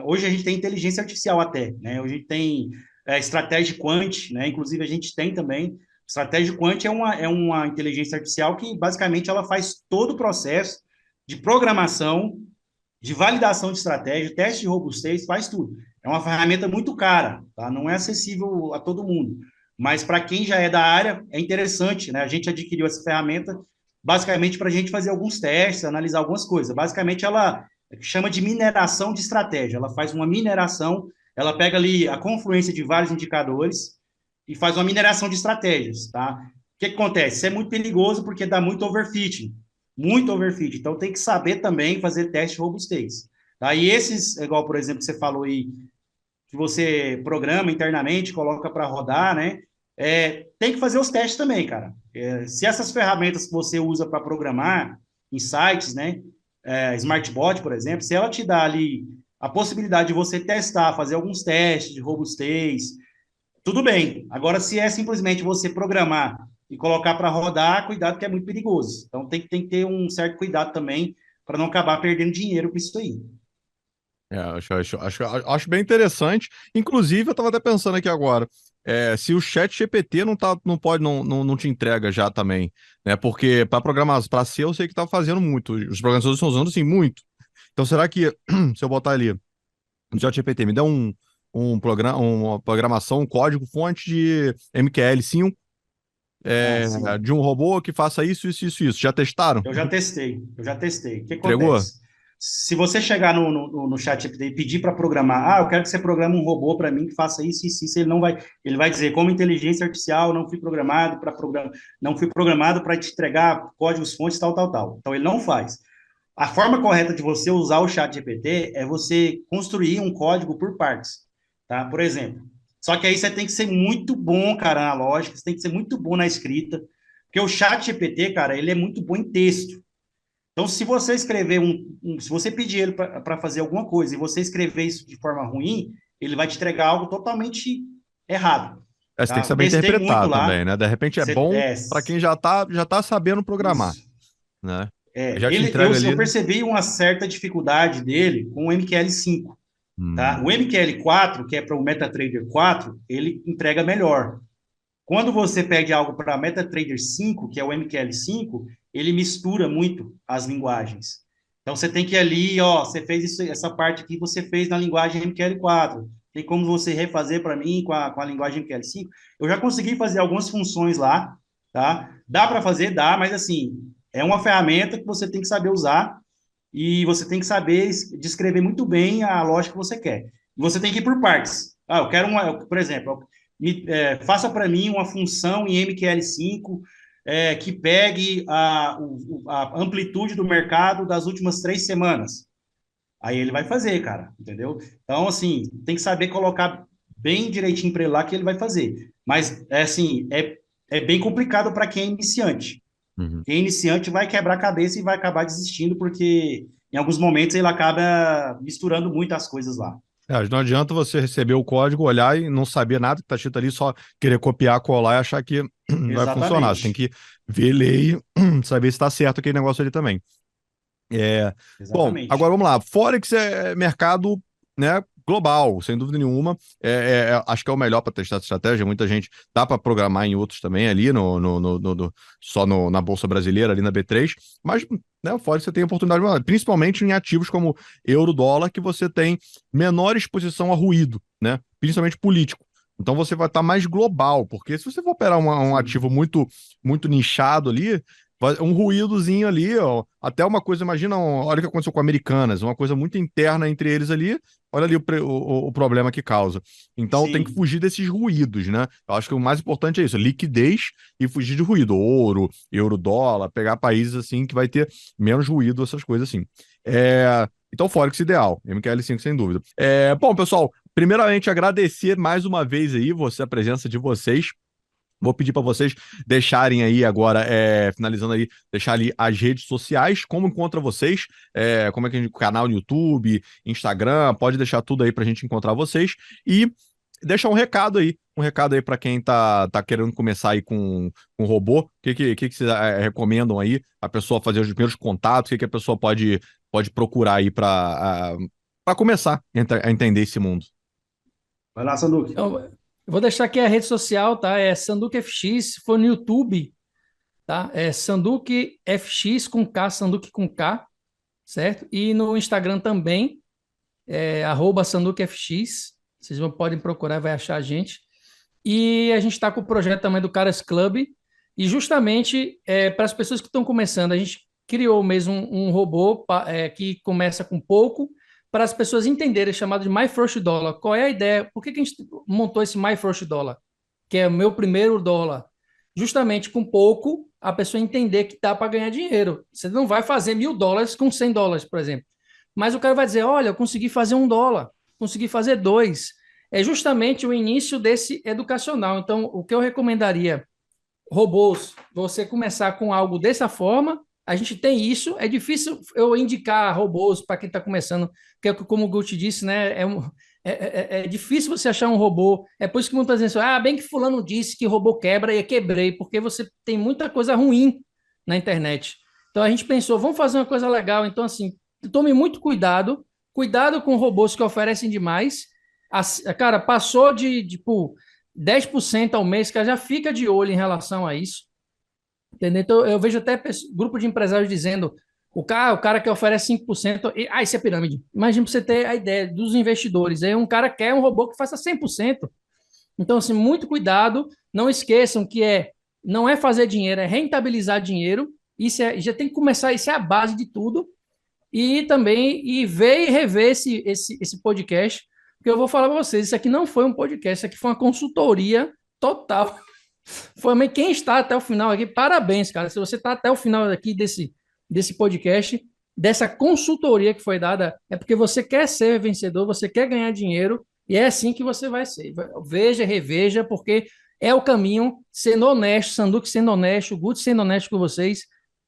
Speaker 3: hoje a gente tem inteligência artificial até, né? Hoje a gente tem estratégia quant, né? Inclusive a gente tem também estratégia quant é uma inteligência artificial que basicamente ela faz todo o processo de programação, de validação de estratégia, teste de robustez, faz tudo. É uma ferramenta muito cara, tá? Não é acessível a todo mundo. Mas para quem já é da área, é interessante, né? A gente adquiriu essa ferramenta basicamente para a gente fazer alguns testes, analisar algumas coisas. Basicamente, ela chama de mineração de estratégia. Ela faz uma mineração, ela pega ali a confluência de vários indicadores e faz uma mineração de estratégias, tá? O que acontece? Isso é muito perigoso porque dá muito overfitting. Muito overfitting. Então, tem que saber também fazer teste de robustez. Tá? E esses, igual, por exemplo, que você falou aí, que você programa internamente, coloca para rodar, né? Tem que fazer os testes também, cara. Se essas ferramentas que você usa para programar, em sites, né? Smartbot, por exemplo, se ela te dá ali a possibilidade de você testar, fazer alguns testes de robustez, tudo bem. Agora, se é simplesmente você programar e colocar para rodar, cuidado que é muito perigoso. Então, tem que ter um certo cuidado também para não acabar perdendo dinheiro com isso aí.
Speaker 1: Acho bem interessante. Inclusive, eu estava até pensando aqui agora, se o chat GPT não pode, não te entrega já também, né? Porque para programar, para ser, eu sei que tá fazendo muito. Os programadores estão usando, assim, muito. Então, será que se eu botar ali no chat GPT, me dá uma programação, um código fonte de MQL5,
Speaker 3: Ah, sim.
Speaker 1: de um robô que faça isso, isso, isso, isso. Já testaram?
Speaker 3: Eu já testei. O que
Speaker 1: Entregou?
Speaker 3: acontece? Se você chegar no chat GPT e pedir para programar, eu quero que você programe um robô para mim que faça isso, isso, isso, ele vai dizer, como inteligência artificial, não fui programado para te entregar códigos fontes, tal, tal, tal. Então ele não faz. A forma correta de você usar o chat GPT é você construir um código por partes, tá? Por exemplo. Só que aí você tem que ser muito bom, cara, na lógica, você tem que ser muito bom na escrita, porque o chat GPT, cara, ele é muito bom em texto. Então, se você escrever se você pedir ele para fazer alguma coisa e você escrever isso de forma ruim, ele vai te entregar algo totalmente errado,
Speaker 1: Você tem que
Speaker 3: tá?
Speaker 1: saber
Speaker 3: Testei muito
Speaker 1: interpretar também,
Speaker 3: lá.
Speaker 1: né? De repente é
Speaker 3: Você,
Speaker 1: bom para quem já tá sabendo programar,
Speaker 3: isso.
Speaker 1: né? Já te
Speaker 3: Ele, eu,
Speaker 1: entrega
Speaker 3: eu
Speaker 1: ali.
Speaker 3: percebi uma certa dificuldade dele com o MQL5. Tá? O
Speaker 1: Hum,
Speaker 3: MQL4, que é para o MetaTrader 4, ele entrega melhor. Quando você pede algo para MetaTrader 5, que é o MQL5, ele mistura muito as linguagens. Então você tem que ir ali, ó, você fez isso, essa parte aqui, você fez na linguagem MQL4. Tem como você refazer para mim com a linguagem MQL5? Eu já consegui fazer algumas funções lá, tá? Dá para fazer, dá, mas assim, é uma ferramenta que você tem que saber usar e você tem que saber descrever muito bem a lógica que você quer. Você tem que ir por partes. Eu quero por exemplo, faça para mim uma função em MQL5 que pegue a amplitude do mercado das últimas 3 semanas. Aí ele vai fazer, cara, entendeu? Então, assim, tem que saber colocar bem direitinho para ele lá que ele vai fazer. Mas, assim, é bem complicado para quem é iniciante.
Speaker 1: uhum.
Speaker 3: Quem é iniciante vai quebrar a cabeça e vai acabar desistindo, porque em alguns momentos ele acaba misturando muito as coisas lá.
Speaker 1: Não adianta você receber o código, olhar e não saber nada que está escrito ali, só querer copiar, colar e achar que vai funcionar. Você tem
Speaker 3: Exatamente.
Speaker 1: que ver, ler e saber se está certo aquele negócio ali também. É, bom, agora
Speaker 3: Exatamente.
Speaker 1: vamos lá. Forex é mercado, né, global, sem dúvida nenhuma. Acho que é o melhor para testar essa estratégia. Muita gente dá para programar em outros também ali, só na Bolsa Brasileira, ali na B3. Mas, né, o Forex você tem oportunidade, principalmente em ativos como euro, dólar, que você tem menor exposição a ruído, né, principalmente político. Então você vai estar mais global, porque se você for operar um ativo
Speaker 3: Sim.
Speaker 1: muito, muito nichado ali, um ruídozinho ali, ó. Até uma coisa, imagina, olha o que aconteceu com Americanas, uma coisa muito interna entre eles ali, olha ali o problema que causa. Então tem que
Speaker 3: Sim.
Speaker 1: fugir desses ruídos, né? Eu acho que o mais importante é isso, liquidez e fugir de ruído. Ouro, euro, dólar, pegar países assim que vai ter menos ruído, essas coisas assim. Então, Forex ideal, MQL5 sem dúvida. Bom, pessoal, primeiramente agradecer mais uma vez aí a presença de vocês. Vou pedir para vocês deixarem aí agora, finalizando aí, deixar ali as redes sociais, como encontra vocês, como é que a gente, canal no YouTube, Instagram, pode deixar tudo aí para a gente encontrar vocês e deixar um recado aí para quem tá querendo começar aí com robô, o que vocês recomendam aí, a pessoa fazer os primeiros contatos, o que a pessoa pode procurar aí para começar a entender esse mundo.
Speaker 3: Vai lá, Sanduque.
Speaker 2: Então, eu vou deixar aqui a rede social, tá? É Sanduque FX, se for no YouTube, tá? É Sanduque FX com K, Sanduque com K, certo? E no Instagram também, @Sanduque FX. Vocês podem procurar, vai achar a gente. E a gente está com o projeto também do Caras Club. E justamente para as pessoas que estão começando, a gente criou mesmo um robô que começa com pouco, para as pessoas entenderem, chamado de My First Dollar. Qual é a ideia? Por que a gente montou esse My First Dollar? Que é o meu primeiro dólar. Justamente com pouco, a pessoa entender que dá para ganhar dinheiro. Você não vai fazer $1.000 com $100, por exemplo. Mas o cara vai dizer: olha, eu consegui fazer $1, consegui fazer dois. É justamente o início desse educacional. Então, o que eu recomendaria, robôs, você começar com algo dessa forma, a gente tem isso. É difícil eu indicar robôs para quem está começando, porque, como o Gucci disse, né? É difícil você achar um robô. É por isso que muitas vezes, bem que fulano disse que robô quebra e eu quebrei, porque você tem muita coisa ruim na internet. Então a gente pensou, vamos fazer uma coisa legal. Então, assim, tome muito cuidado. Cuidado com robôs que oferecem demais. Cara, passou de tipo 10% ao mês, que já fica de olho em relação a isso. Entendeu? Então, eu vejo até grupo de empresários dizendo o cara que oferece 5%, isso é pirâmide. Imagina para você ter a ideia dos investidores. Aí um cara quer um robô que faça 100%. Então, assim, muito cuidado. Não esqueçam que não é fazer dinheiro, é rentabilizar dinheiro. Isso já tem que começar, isso é a base de tudo. E também ver e rever esse podcast, porque eu vou falar para vocês, isso aqui não foi um podcast, isso aqui foi uma consultoria total. Foi quem está até o final aqui, parabéns, cara. Se você está até o final aqui desse podcast, dessa consultoria que foi dada, é porque você quer ser vencedor, você quer ganhar dinheiro, e é assim que você vai ser. Veja, reveja, porque é o caminho, sendo honesto, Sanduque sendo honesto, Guti sendo honesto com vocês.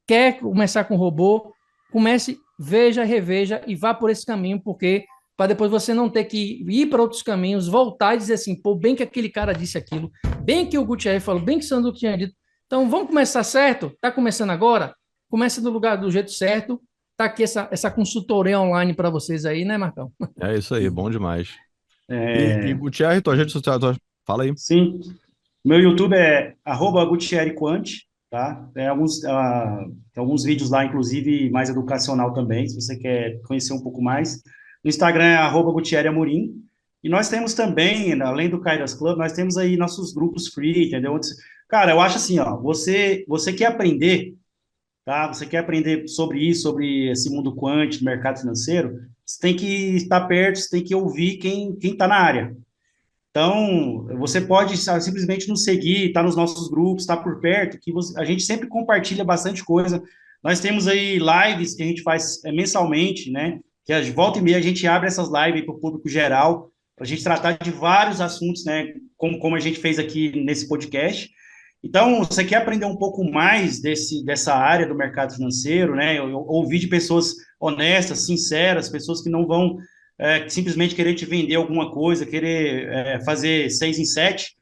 Speaker 2: Quer começar com robô, comece, veja, reveja e vá por esse caminho, porque para depois você não ter que ir para outros caminhos, voltar e dizer assim, pô, bem que aquele cara disse aquilo, bem que o Gutierrez falou, bem que o Sanduque tinha dito. Então, vamos começar certo? Está começando agora? Começa no lugar do jeito certo. Tá aqui essa consultoria online para vocês aí, né, Marcão?
Speaker 1: É isso aí, bom demais. E Gutierrez, tua rede social, fala aí.
Speaker 3: Sim, meu YouTube é @GutierrezQuant, tá? Tem alguns vídeos lá, inclusive mais educacional também, se você quer conhecer um pouco mais. No Instagram é @GutierrezAmorim. E nós temos também, além do Kairos Club, nós temos aí nossos grupos free, entendeu? Cara, eu acho assim, ó, você quer aprender, tá? Você quer aprender sobre isso, sobre esse mundo quântico, mercado financeiro, você tem que estar perto, você tem que ouvir quem está na área. Então, você pode simplesmente nos seguir, estar nos nossos grupos, estar por perto, que a gente sempre compartilha bastante coisa. Nós temos aí lives que a gente faz mensalmente, né? Que volta e meia a gente abre essas lives para o público geral, para a gente tratar de vários assuntos, né? Como a gente fez aqui nesse podcast. Então, você quer aprender um pouco mais dessa área do mercado financeiro, né? Ouvir de pessoas honestas, sinceras, pessoas que não vão simplesmente querer te vender alguma coisa, querer fazer 6 em 7.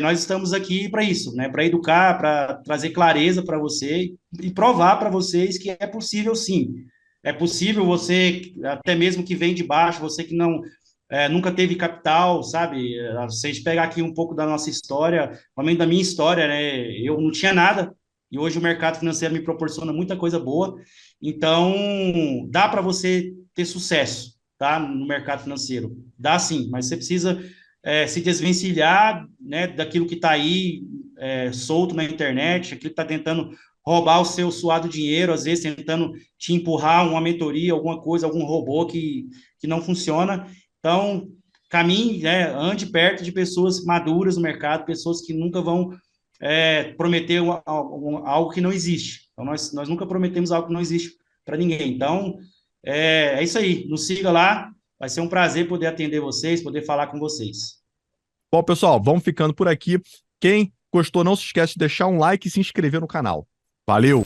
Speaker 3: Nós estamos aqui para isso, né? Para educar, para trazer clareza para você e provar para vocês que é possível sim. É possível você, até mesmo que vem de baixo, você que não nunca teve capital, sabe? Se a gente pegar aqui um pouco da nossa história, realmente da minha história, né? Eu não tinha nada e hoje o mercado financeiro me proporciona muita coisa boa. Então, dá para você ter sucesso, tá? No mercado financeiro. Dá sim, mas você precisa se desvencilhar, né, daquilo que está aí solto na internet, aquilo que está tentando roubar o seu suado dinheiro, às vezes tentando te empurrar uma mentoria, alguma coisa, algum robô que não funciona. Então, caminhe, né, ande perto de pessoas maduras no mercado, pessoas que nunca vão prometer algo que não existe. Então, nós nunca prometemos algo que não existe para ninguém. Então, é isso aí. Nos siga lá. Vai ser um prazer poder atender vocês, poder falar com vocês.
Speaker 1: Bom, pessoal, vamos ficando por aqui. Quem gostou, não se esquece de deixar um like e se inscrever no canal. Valeu!